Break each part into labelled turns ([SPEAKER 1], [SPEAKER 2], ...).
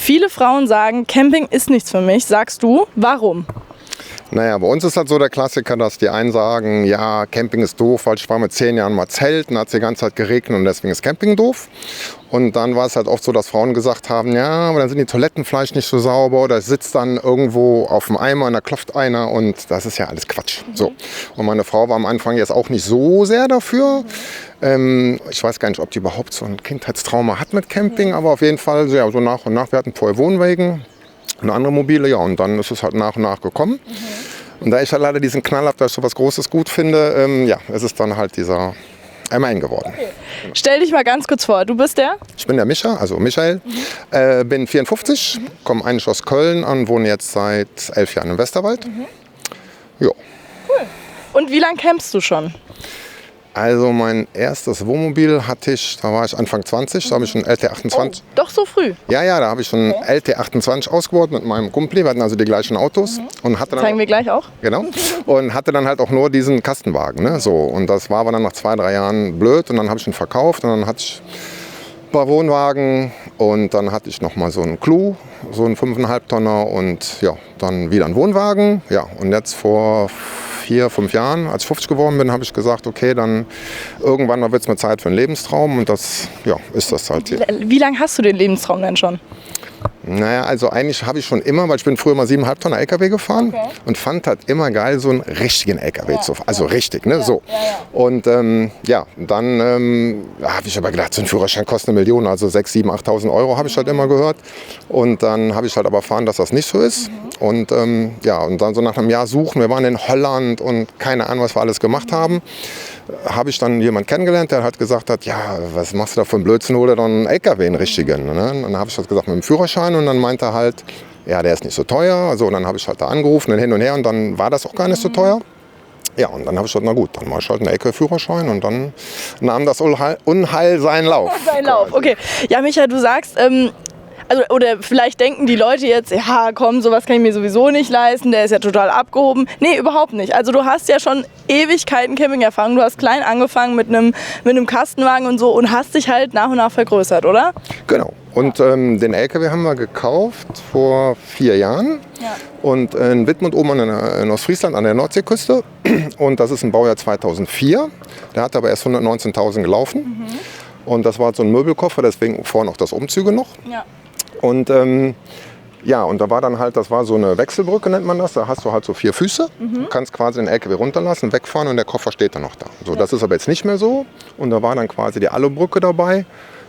[SPEAKER 1] Viele Frauen sagen, Camping ist nichts für mich. Sagst du, warum?
[SPEAKER 2] Naja, bei uns ist halt so der Klassiker, dass die einen sagen, ja, Camping ist doof, weil ich war mit 10 Jahren mal Zelten, hat es die ganze Zeit geregnet und deswegen ist Camping doof. Und dann war es halt oft so, dass Frauen gesagt haben, ja, aber dann sind die Toiletten vielleicht nicht so sauber oder es sitzt dann irgendwo auf dem Eimer und da klopft einer und das ist ja alles Quatsch. So. Und meine Frau war am Anfang jetzt auch nicht so sehr dafür. Ich weiß gar nicht, ob die überhaupt so ein Kindheitstrauma hat mit Camping, aber auf jeden Fall ja, so nach und nach. Wir hatten vorher Wohnwagen, eine andere mobile, ja, und dann ist es halt nach und nach gekommen. Und da ich halt leider diesen Knall habe, dass ich so was Großes gut finde, ja, es ist dann halt dieser Main geworden.
[SPEAKER 1] Okay. Stell dich mal ganz kurz vor, du bist der?
[SPEAKER 2] Ich bin der Micha, also Michael, bin 54, komme eigentlich aus Köln und wohne jetzt seit 11 Jahren im Westerwald. Ja.
[SPEAKER 1] Cool. Und wie lange campst du schon?
[SPEAKER 2] Also mein erstes Wohnmobil hatte ich, da war ich Anfang 20, da habe ich einen LT28.
[SPEAKER 1] Oh, doch so früh?
[SPEAKER 2] Ja, da habe ich einen LT28 ausgebaut mit meinem Kumpel. Wir hatten also die gleichen Autos. Und hatte dann
[SPEAKER 1] Zeigen wir gleich auch.
[SPEAKER 2] Genau. Und hatte dann halt auch nur diesen Kastenwagen. Ne? So. Und das war aber dann nach 2, 3 Jahren blöd. Und dann habe ich ihn verkauft. Und dann hatte ich ein paar Wohnwagen. Und dann hatte ich noch mal so einen Clou, so einen 5,5 Tonner. Und ja, dann wieder einen Wohnwagen. Ja, und jetzt vor 4, 5 Jahren, als ich 50 geworden bin, habe ich gesagt, okay, dann irgendwann wird es mir Zeit für einen Lebenstraum. Und das ja, ist das halt hier.
[SPEAKER 1] Wie lange hast du den Lebenstraum denn schon?
[SPEAKER 2] Naja, also eigentlich habe ich schon immer, weil ich bin früher mal 7,5 Tonnen LKW gefahren und fand halt immer geil, so einen richtigen LKW zu fahren. Also richtig, ne? So. Und ja, dann habe ich aber gedacht, so ein Führerschein kostet 1 Million, also 6.000, 7.000, 8.000 Euro habe ich halt immer gehört. Und dann habe ich halt aber erfahren, dass das nicht so ist. Und ja, und dann so nach einem Jahr suchen, wir waren in Holland und keine Ahnung, was wir alles gemacht haben, habe ich dann jemanden kennengelernt, der halt gesagt hat, ja, was machst du da für einen Blödsinn, hol dir dann einen LKW, einen richtigen. Ne? Und dann habe ich halt gesagt, mit dem Führerschein, und dann meinte er halt, ja, der ist nicht so teuer. Also, und dann habe ich halt da angerufen und hin und her und dann war das auch gar nicht so teuer. Ja, und dann habe ich gesagt, na gut, dann mache ich halt einen LKW-Führerschein und dann nahm das Unheil seinen Lauf.
[SPEAKER 1] Seinen Lauf, okay. Ja, Micha, du sagst, also, oder vielleicht denken die Leute jetzt, ja komm, sowas kann ich mir sowieso nicht leisten, der ist ja total abgehoben. Nee, überhaupt nicht. Also du hast ja schon Ewigkeiten Camping-Erfahrung. Du hast klein angefangen mit einem Kastenwagen und so und hast dich halt nach und nach vergrößert, oder?
[SPEAKER 2] Genau. Und den LKW haben wir gekauft vor 4 Jahren. Ja. Und in Wittmund oben in Ostfriesland an der Nordseeküste. Und das ist ein Baujahr 2004. Der hat aber erst 119.000 gelaufen. Und das war so ein Möbelkoffer, deswegen vorne auch das Umzüge noch. Ja. Und ja, und da war dann halt, das war so eine Wechselbrücke, nennt man das. Da hast du halt so 4 Füße. Du kannst quasi den LKW runterlassen, wegfahren und der Koffer steht dann noch da. So, das ist aber jetzt nicht mehr so. Und da war dann quasi die Alubrücke dabei.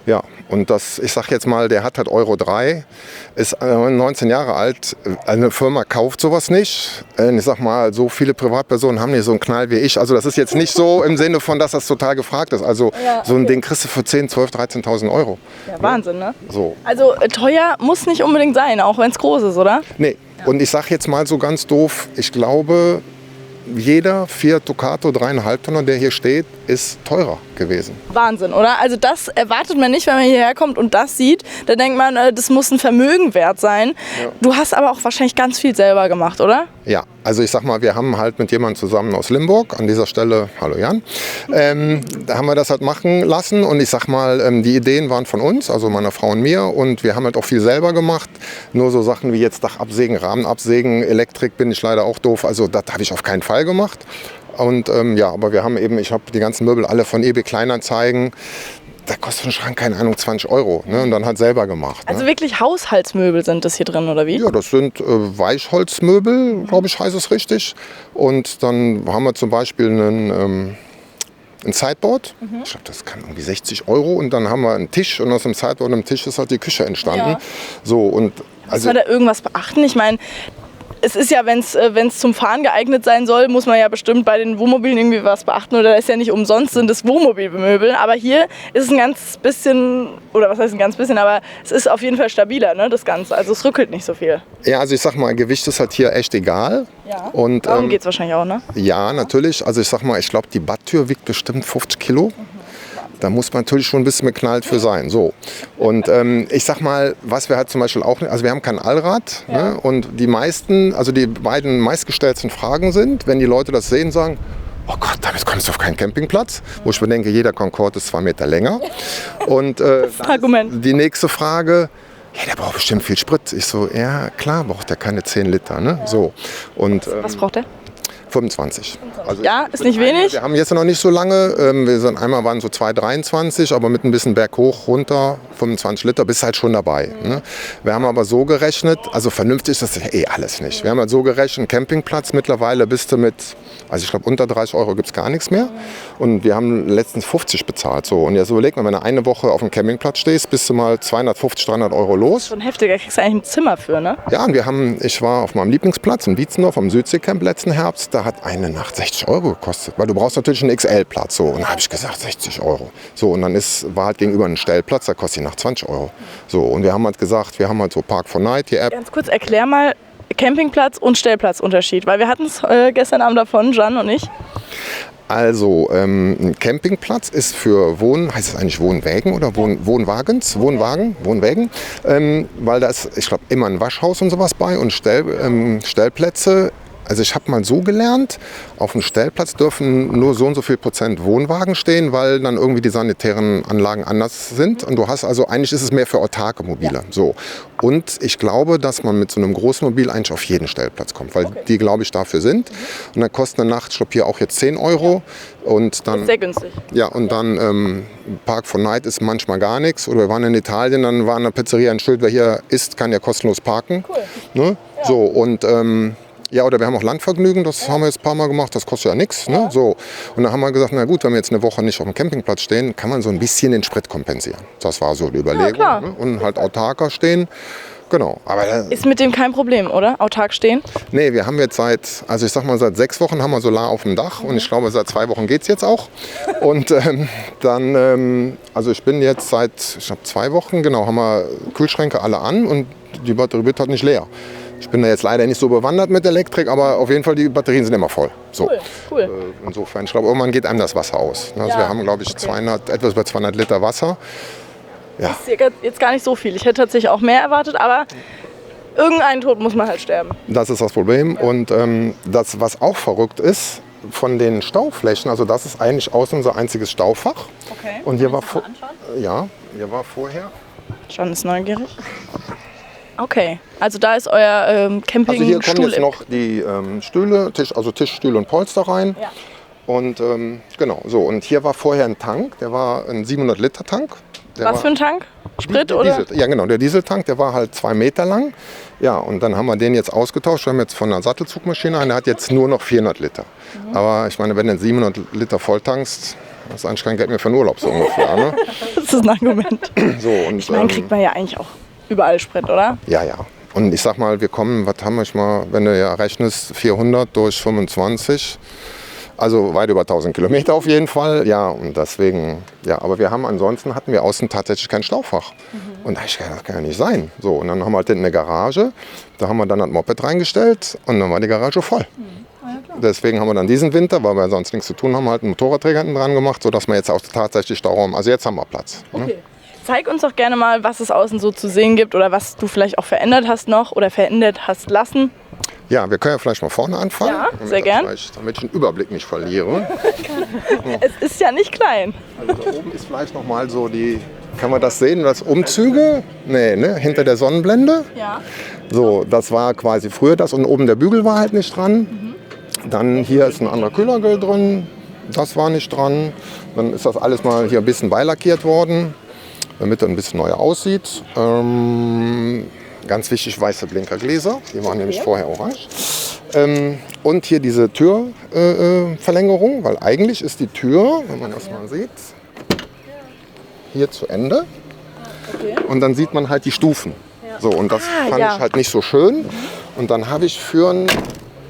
[SPEAKER 2] Ja, und das, ich sag jetzt mal, der hat halt Euro 3, ist 19 Jahre alt. Eine Firma kauft sowas nicht. Ich sag mal, so viele Privatpersonen haben nicht so einen Knall wie ich. Also das ist jetzt nicht so im Sinne von, dass das total gefragt ist. Also so ein Ding kriegst du für 10, 12, 13.000 Euro.
[SPEAKER 1] Ja, Wahnsinn, ne?
[SPEAKER 2] So.
[SPEAKER 1] Also teuer muss nicht unbedingt sein, auch wenn es groß ist, oder?
[SPEAKER 2] Nee, und ich sag jetzt mal so ganz doof, ich glaube, jeder Fiat Ducato 3,5 Tonner, der hier steht, ist teurer gewesen.
[SPEAKER 1] Wahnsinn, oder? Also das erwartet man nicht, wenn man hierher kommt und das sieht. Da denkt man, das muss ein Vermögen wert sein. Ja. Du hast aber auch wahrscheinlich ganz viel selber gemacht, oder?
[SPEAKER 2] Ja, also ich sag mal, wir haben halt mit jemandem zusammen aus Limburg, an dieser Stelle, hallo Jan, da haben wir das halt machen lassen und ich sag mal, die Ideen waren von uns, also meiner Frau und mir, und wir haben halt auch viel selber gemacht. Nur so Sachen wie jetzt Dach absägen, Rahmen absägen, Elektrik bin ich leider auch doof, also das habe ich auf keinen Fall gemacht. Und ja, aber wir haben eben, ich habe die ganzen Möbel alle von eBay Kleinanzeigen. Da kostet ein Schrank, keine Ahnung, 20 Euro. Ne? Und dann halt selber gemacht.
[SPEAKER 1] Also
[SPEAKER 2] ne?
[SPEAKER 1] Wirklich Haushaltsmöbel sind das hier drin, oder wie?
[SPEAKER 2] Ja, das sind Weichholzmöbel, glaube ich, heißt es richtig. Und dann haben wir zum Beispiel ein Sideboard. Ich glaube, das kann irgendwie 60 Euro. Und dann haben wir einen Tisch und aus dem Sideboard und dem Tisch ist halt die Küche entstanden. Ja. So, und
[SPEAKER 1] also, muss man da irgendwas beachten? Ich meine, es ist ja, wenn es zum Fahren geeignet sein soll, muss man ja bestimmt bei den Wohnmobilen irgendwie was beachten. Oder ist ja nicht umsonst sind es Wohnmobilmöbel. Aber hier ist es ein ganz bisschen, oder was heißt ein ganz bisschen, aber es ist auf jeden Fall stabiler, ne, das Ganze. Also es rückelt nicht so viel.
[SPEAKER 2] Ja, also ich sag mal, Gewicht ist halt hier echt egal.
[SPEAKER 1] Ja, und, darum geht es wahrscheinlich auch, ne?
[SPEAKER 2] Ja, natürlich. Also ich sag mal, ich glaube, die Badtür wiegt bestimmt 50 Kilo. Da muss man natürlich schon ein bisschen beknallt für sein. So. Und ich sag mal, was wir halt zum Beispiel auch, also wir haben kein Allrad. Ja. Ne? Und die meisten, also die beiden meistgestellten Fragen sind, wenn die Leute das sehen, sagen, oh Gott, damit kommst du auf keinen Campingplatz. Wo ich mir denke, jeder Concorde ist 2 Meter länger. Und Argument. Die nächste Frage, ja, der braucht bestimmt viel Sprit. Ich so, ja, klar braucht der keine 10 Liter, ne? So. Und,
[SPEAKER 1] Was braucht der?
[SPEAKER 2] 25. Also
[SPEAKER 1] Ja, ist nicht wenig.
[SPEAKER 2] wir haben jetzt noch nicht so lange. Wir sind einmal waren so 2,23, aber mit ein bisschen Berg hoch, runter, 25 Liter, bist halt schon dabei. Ne? Wir haben aber so gerechnet, also vernünftig ist das alles nicht. Wir haben halt so gerechnet, Campingplatz mittlerweile bist du mit, also ich glaube unter 30 Euro gibt es gar nichts mehr. Und wir haben letztens 50 bezahlt. So. Und jetzt überleg mal, wenn du eine Woche auf dem Campingplatz stehst, bist du mal 250, 300 Euro los.
[SPEAKER 1] So ein heftiger kriegst du eigentlich ein Zimmer für, ne?
[SPEAKER 2] Ja, und ich war auf meinem Lieblingsplatz in Wietzendorf am Südseecamp letzten Herbst. Da hat eine Nacht 60 Euro gekostet, weil du brauchst natürlich einen XL-Platz. So. Und da habe ich gesagt, 60 Euro. So, und dann war halt gegenüber ein Stellplatz, da kostet die Nacht 20 Euro. So, und wir haben halt gesagt, wir haben halt so Park 4 Night, die App.
[SPEAKER 1] Ganz kurz, erklär mal Campingplatz und Stellplatzunterschied, weil wir hatten es gestern Abend davon, Jan und ich.
[SPEAKER 2] Also, ein Campingplatz ist für heißt es eigentlich Wohnwägen oder Wohnwagen, weil da ist, ich glaube, immer ein Waschhaus und sowas bei und Stellplätze. Also ich habe mal so gelernt, auf dem Stellplatz dürfen nur so und so viel Prozent Wohnwagen stehen, weil dann irgendwie die sanitären Anlagen anders sind. Und du hast also, eigentlich ist es mehr für autarke Mobile. Ja. So. Und ich glaube, dass man mit so einem Großmobil eigentlich auf jeden Stellplatz kommt, weil die, glaube ich, dafür sind. Und dann kostet eine Nacht, ich glaube hier auch jetzt 10 Euro. Ja. Und dann,
[SPEAKER 1] sehr günstig.
[SPEAKER 2] Ja, und dann Park 4 Night ist manchmal gar nichts. Oder wir waren in Italien, dann war in der Pizzeria ein Schild, wer hier isst, kann ja kostenlos parken. Cool. Ne? Ja. So, und ja, oder wir haben auch Landvergnügen, das haben wir jetzt ein paar Mal gemacht, das kostet ja nichts. Ne? So. Und dann haben wir gesagt, na gut, wenn wir jetzt eine Woche nicht auf dem Campingplatz stehen, kann man so ein bisschen den Sprit kompensieren. Das war so die Überlegung. Ja, ne? Und halt autarker stehen. Genau. Aber,
[SPEAKER 1] ist mit dem kein Problem, oder? Autark stehen?
[SPEAKER 2] Nee, wir haben jetzt seit 6 Wochen haben wir Solar auf dem Dach und ich glaube, seit 2 Wochen geht es jetzt auch. Und also ich bin jetzt seit, 2 Wochen, genau, haben wir Kühlschränke alle an und die Batterie wird halt nicht leer. Ich bin da jetzt leider nicht so bewandert mit Elektrik, aber auf jeden Fall die Batterien sind immer voll. So.
[SPEAKER 1] Cool.
[SPEAKER 2] Insofern, ich glaube, irgendwann geht einem das Wasser aus. Also ja, wir haben, glaube ich, etwas über 200 Liter Wasser. Ja.
[SPEAKER 1] Das ist jetzt gar nicht so viel. Ich hätte tatsächlich auch mehr erwartet, aber irgendein Tod muss man halt sterben.
[SPEAKER 2] Das ist das Problem. Und das, was auch verrückt ist, von den Stauflächen, also das ist eigentlich außen unser einziges Staufach.
[SPEAKER 1] Okay.
[SPEAKER 2] Und hier war, hier war vorher.
[SPEAKER 1] John ist neugierig. Okay, also da ist euer Campingstuhl.
[SPEAKER 2] Also hier kommen jetzt noch die Stühle, Tisch, Stühle und Polster rein. Ja. Und genau, so. Und hier war vorher ein Tank, der war ein 700-Liter-Tank.
[SPEAKER 1] Was für ein Tank? Sprit oder?
[SPEAKER 2] Diesel, ja genau, der Dieseltank, der war halt 2 Meter lang. Ja, und dann haben wir den jetzt ausgetauscht. Wir haben jetzt von einer Sattelzugmaschine einen, der hat jetzt nur noch 400 Liter. Mhm. Aber ich meine, wenn du 700 Liter volltankst, das ist eigentlich kein Geld mehr für einen Urlaub so ungefähr. Ne?
[SPEAKER 1] Das ist ein Argument.
[SPEAKER 2] So, und,
[SPEAKER 1] ich meine, kriegt man ja eigentlich auch überall Sprit, oder?
[SPEAKER 2] Ja, ja. Und ich sag mal, wir kommen, was haben wir mal, wenn du ja rechnest, 400 durch 25, also weit über 1000 Kilometer auf jeden Fall. Ja, und deswegen, ja, aber ansonsten hatten wir außen tatsächlich kein Staufach. Mhm. Und das kann ja nicht sein. So, und dann haben wir halt hinten eine Garage, da haben wir dann das Moped reingestellt und dann war die Garage voll. Mhm. Ja, deswegen haben wir dann diesen Winter, weil wir sonst nichts zu tun haben, halt einen Motorradträger hinten dran gemacht, sodass wir jetzt auch tatsächlich Stauraum, also jetzt haben wir Platz.
[SPEAKER 1] Okay.
[SPEAKER 2] Ne?
[SPEAKER 1] Zeig uns doch gerne mal, was es außen so zu sehen gibt oder was du vielleicht auch verändert hast noch oder verändert hast lassen.
[SPEAKER 2] Ja, wir können ja vielleicht mal vorne anfangen.
[SPEAKER 1] Ja, sehr gern.
[SPEAKER 2] Damit ich den Überblick nicht verliere.
[SPEAKER 1] Es ist ja nicht klein.
[SPEAKER 2] Also da oben ist vielleicht noch mal so kann man das sehen, das Umzüge? Nee, ne? Hinter der Sonnenblende.
[SPEAKER 1] Ja.
[SPEAKER 2] So, das war quasi früher das und oben der Bügel war halt nicht dran. Mhm. Dann hier ist ein anderer Kühlergrill drin. Das war nicht dran. Dann ist das alles mal hier ein bisschen beilackiert worden, damit er ein bisschen neu aussieht. Ganz wichtig, weiße Blinkergläser, die waren nämlich vorher orange. Und hier diese Türverlängerung, weil eigentlich ist die Tür, wenn man das mal sieht, hier zu Ende. Okay. Und dann sieht man halt die Stufen. Ja. So, und das fand ich halt nicht so schön. Und dann habe ich für einen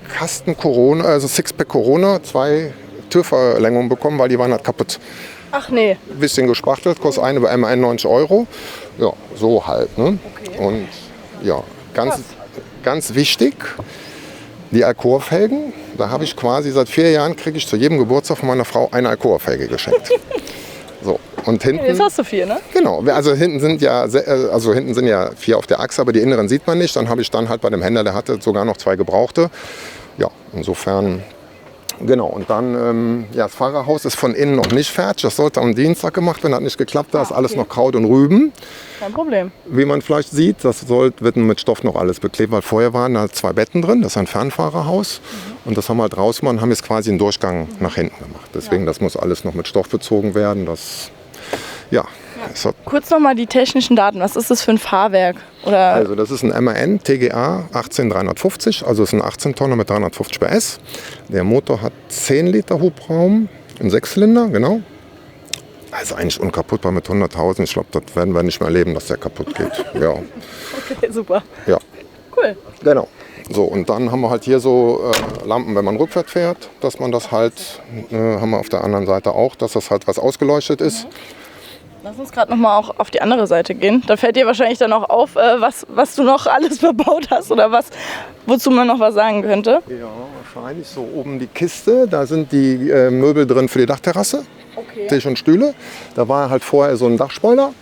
[SPEAKER 2] Kasten Corona, also Sixpack Corona, 2 Türverlängerungen bekommen, weil die waren halt kaputt.
[SPEAKER 1] Ach nee.
[SPEAKER 2] Ein bisschen gespachtelt, kostet eine bei 91 Euro. Ja, so halt. Ne? Okay. Und ja, ganz wichtig, die Alcor-Felgen. Da habe ich quasi seit 4 Jahren, kriege ich zu jedem Geburtstag von meiner Frau eine Alcor-Felge geschenkt. So, und hinten,
[SPEAKER 1] jetzt hast du 4, ne?
[SPEAKER 2] Genau, also hinten sind ja 4 auf der Achse, aber die inneren sieht man nicht. Dann habe ich dann halt bei dem Händler, der hatte sogar noch 2 gebrauchte. Ja, insofern Genau, und dann, ja, das Fahrerhaus ist von innen noch nicht fertig. Das sollte am Dienstag gemacht werden, hat nicht geklappt. Da ist alles noch Kraut und Rüben.
[SPEAKER 1] Kein Problem.
[SPEAKER 2] Wie man vielleicht sieht, das wird mit Stoff noch alles beklebt, weil vorher waren da 2 Betten drin. Das ist ein Fernfahrerhaus. Und das haben wir halt rausgemacht und haben jetzt quasi einen Durchgang nach hinten gemacht. Deswegen, das muss alles noch mit Stoff bezogen werden. Das, ja.
[SPEAKER 1] Kurz nochmal die technischen Daten. Was ist das für ein Fahrwerk? Oder
[SPEAKER 2] Also das ist ein MAN TGA 18350, also ist ein 18-Tonner mit 350 PS. Der Motor hat 10 Liter Hubraum, ein 6-Zylinder, genau. Also eigentlich unkaputtbar mit 100.000. Ich glaube, das werden wir nicht mehr erleben, dass der kaputt geht. Ja.
[SPEAKER 1] Okay, super.
[SPEAKER 2] Ja.
[SPEAKER 1] Cool.
[SPEAKER 2] Genau. So, und dann haben wir halt hier so Lampen, wenn man rückwärts fährt, dass man das halt, haben wir auf der anderen Seite auch, dass das halt was ausgeleuchtet ist.
[SPEAKER 1] Lass uns gerade noch mal auch auf die andere Seite gehen. Da fällt dir wahrscheinlich dann auch auf, was du noch alles verbaut hast oder wozu man noch was sagen könnte.
[SPEAKER 2] Ja, wahrscheinlich so oben die Kiste. Da sind die Möbel drin für die Dachterrasse.
[SPEAKER 1] Okay.
[SPEAKER 2] Tisch und Stühle. Da war halt vorher so ein Dachspoiler.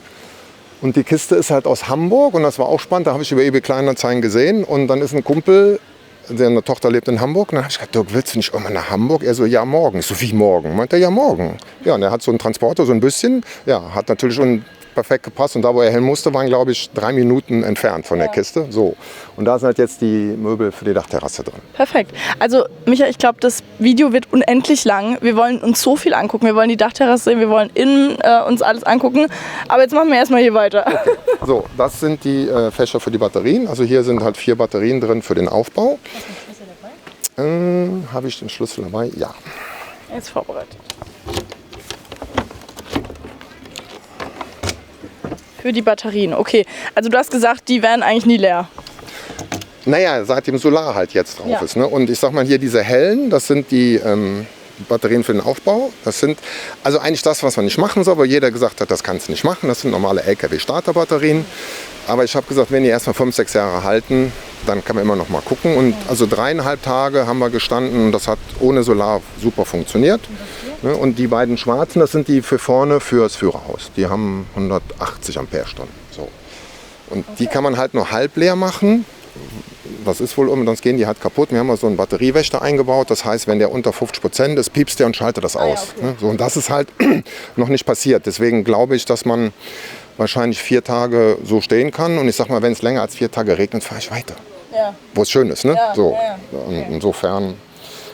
[SPEAKER 2] Und die Kiste ist halt aus Hamburg und das war auch spannend. Da habe ich über eBay Kleinanzeigen gesehen und dann ist ein Kumpel, seine Tochter lebt in Hamburg. Und dann habe ich gesagt, Dirk, willst du nicht irgendwann nach Hamburg? Er so, ja, morgen. Ich so, wie morgen? Meint er, ja, morgen. Ja, und er hat so einen Transporter, so ein bisschen. Ja, hat natürlich schon perfekt gepasst. Und da, wo er hin musste, waren, glaube ich, 3 Minuten entfernt von der Kiste. So. Und da sind halt jetzt die Möbel für die Dachterrasse drin.
[SPEAKER 1] Perfekt. Also, Micha, ich glaube, das Video wird unendlich lang. Wir wollen uns so viel angucken. Wir wollen die Dachterrasse sehen, wir wollen innen uns alles angucken. Aber jetzt machen wir erstmal hier weiter.
[SPEAKER 2] Okay. So, das sind die Fächer für die Batterien. Also hier sind halt 4 Batterien drin für den Aufbau.
[SPEAKER 1] Hast du den Schlüssel dabei?
[SPEAKER 2] Habe ich den Schlüssel dabei? Ja.
[SPEAKER 1] Er ist vorbereitet. Für die Batterien, okay. Also du hast gesagt, die werden eigentlich nie leer.
[SPEAKER 2] Naja, seit dem Solar halt jetzt drauf ist. Ne? Und ich sag mal hier diese hellen, das sind die Batterien für den Aufbau. Das sind also eigentlich das, was man nicht machen soll, weil jeder gesagt hat, das kannst du nicht machen. Das sind normale LKW-Starterbatterien. Aber ich habe gesagt, wenn die erstmal 5, 6 Jahre halten, dann kann man immer noch mal gucken. Und also 3,5 Tage haben wir gestanden. Das hat ohne Solar super funktioniert. Und die beiden schwarzen, das sind die für vorne fürs Führerhaus. Die haben 180 Ampere-Stunden. So. Und die kann man halt nur halb leer machen. Das ist wohl sonst gehen die halt kaputt. Wir haben mal so einen Batteriewächter eingebaut. Das heißt, wenn der unter 50% ist, piepst der und schaltet das aus. Ja, okay. So, und das ist halt noch nicht passiert. Deswegen glaube ich, dass man wahrscheinlich 4 Tage so stehen kann. Und ich sag mal, wenn es länger als 4 Tage regnet, fahre ich weiter. Ja. Wo es schön ist. Ne? Ja, so. Ja. Okay. Insofern,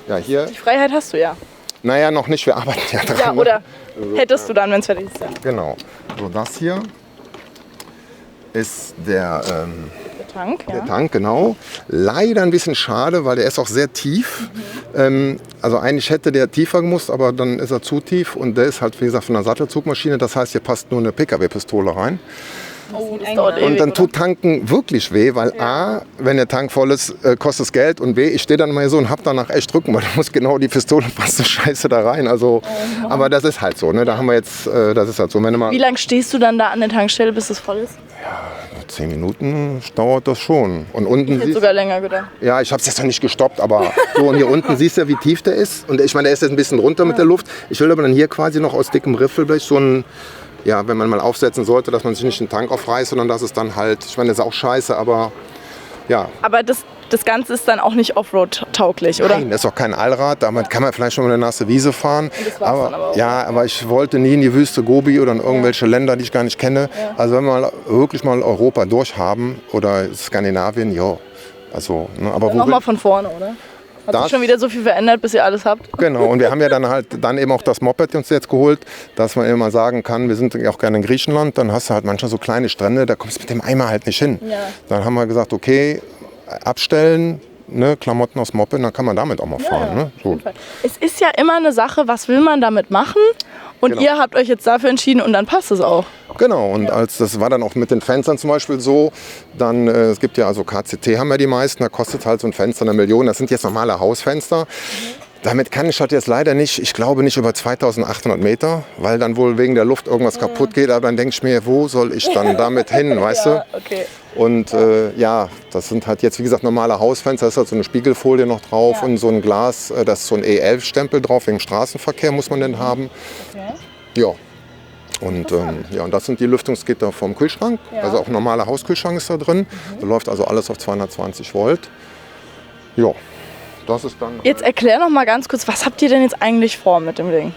[SPEAKER 2] ja, hier.
[SPEAKER 1] Die Freiheit hast du ja.
[SPEAKER 2] Naja, noch nicht. Wir arbeiten ja dran.
[SPEAKER 1] Ja, oder hättest du dann, wenn es fertig ist. Ja.
[SPEAKER 2] Genau. So, das hier ist der
[SPEAKER 1] Tank, ja.
[SPEAKER 2] Der Tank, genau. Leider ein bisschen schade, weil der ist auch sehr tief. Also eigentlich hätte der tiefer gemusst, aber dann ist er zu tief. Und der ist halt, wie gesagt, von einer Sattelzugmaschine. Das heißt, hier passt nur eine PKW-Pistole rein.
[SPEAKER 1] Oh, das dauert ewig,
[SPEAKER 2] und dann tut Tanken wirklich weh, weil A, wenn der Tank voll ist, kostet es Geld. Und B, ich stehe dann mal so und hab danach echt drücken, weil da muss genau die Pistole fast so scheiße da rein. Also, aber das ist halt so. Ne? Da haben wir jetzt, das ist halt so. Wenn du mal
[SPEAKER 1] Wie lange stehst du dann da an der Tankstelle, bis es voll ist?
[SPEAKER 2] Ja, 10 Minuten dauert das schon. Und unten
[SPEAKER 1] ich hätte sogar länger gedacht.
[SPEAKER 2] Ja, ich habe es jetzt noch nicht gestoppt, aber so, und hier unten siehst du ja, wie tief der ist. Und ich meine, der ist jetzt ein bisschen runter mit der Luft. Ich will aber dann hier quasi noch aus dickem Riffelblech so ein, ja, wenn man mal aufsetzen sollte, dass man sich nicht den Tank aufreißt, sondern dass es dann halt, ich meine, das ist auch scheiße, aber ja.
[SPEAKER 1] Aber das Ganze ist dann auch nicht Offroad-tauglich, oder?
[SPEAKER 2] Nein, das ist auch kein Allrad, damit kann man vielleicht schon mal eine nasse Wiese fahren.
[SPEAKER 1] Das war's dann aber auch.
[SPEAKER 2] Ja, aber ich wollte nie in die Wüste Gobi oder in irgendwelche Länder, die ich gar nicht kenne. Ja. Also wenn wir mal wirklich mal Europa durchhaben oder Skandinavien, ja. Also, ne, aber
[SPEAKER 1] nochmal von vorne, oder? Hat sich schon wieder so viel verändert, bis ihr alles habt?
[SPEAKER 2] Genau, und wir haben ja dann eben auch das Moped uns jetzt geholt, dass man immer sagen kann, wir sind auch gerne in Griechenland, dann hast du halt manchmal so kleine Strände, da kommst du mit dem Eimer halt nicht hin. Ja. Dann haben wir gesagt, okay, abstellen, ne, Klamotten aus Moped, dann kann man damit auch mal fahren.
[SPEAKER 1] Ja,
[SPEAKER 2] ne? So.
[SPEAKER 1] Es ist ja immer eine Sache, was will man damit machen? Und genau. Ihr habt euch jetzt dafür entschieden und dann passt es auch.
[SPEAKER 2] Genau, und als das war dann auch mit den Fenstern zum Beispiel so, dann, es gibt ja also KCT haben ja die meisten, da kostet halt so ein Fenster 1 Million, das sind jetzt normale Hausfenster. Damit kann ich halt jetzt leider nicht, ich glaube nicht über 2800 Meter, weil dann wohl wegen der Luft irgendwas kaputt geht, aber dann denke ich mir, wo soll ich dann damit hin, weißt du?
[SPEAKER 1] Okay.
[SPEAKER 2] Und ja, das sind halt jetzt, wie gesagt, normale Hausfenster, da ist halt so eine Spiegelfolie noch drauf und so ein Glas, das ist so ein E11-Stempel drauf, wegen Straßenverkehr muss man den haben. Okay. Ja. Und, ja, und das sind die Lüftungsgitter vom Kühlschrank, also auch ein normaler Hauskühlschrank ist da drin, da läuft also alles auf 220 Volt. Ja. das ist dann...
[SPEAKER 1] Jetzt erklär noch mal ganz kurz, was habt ihr denn jetzt eigentlich vor mit dem Ding?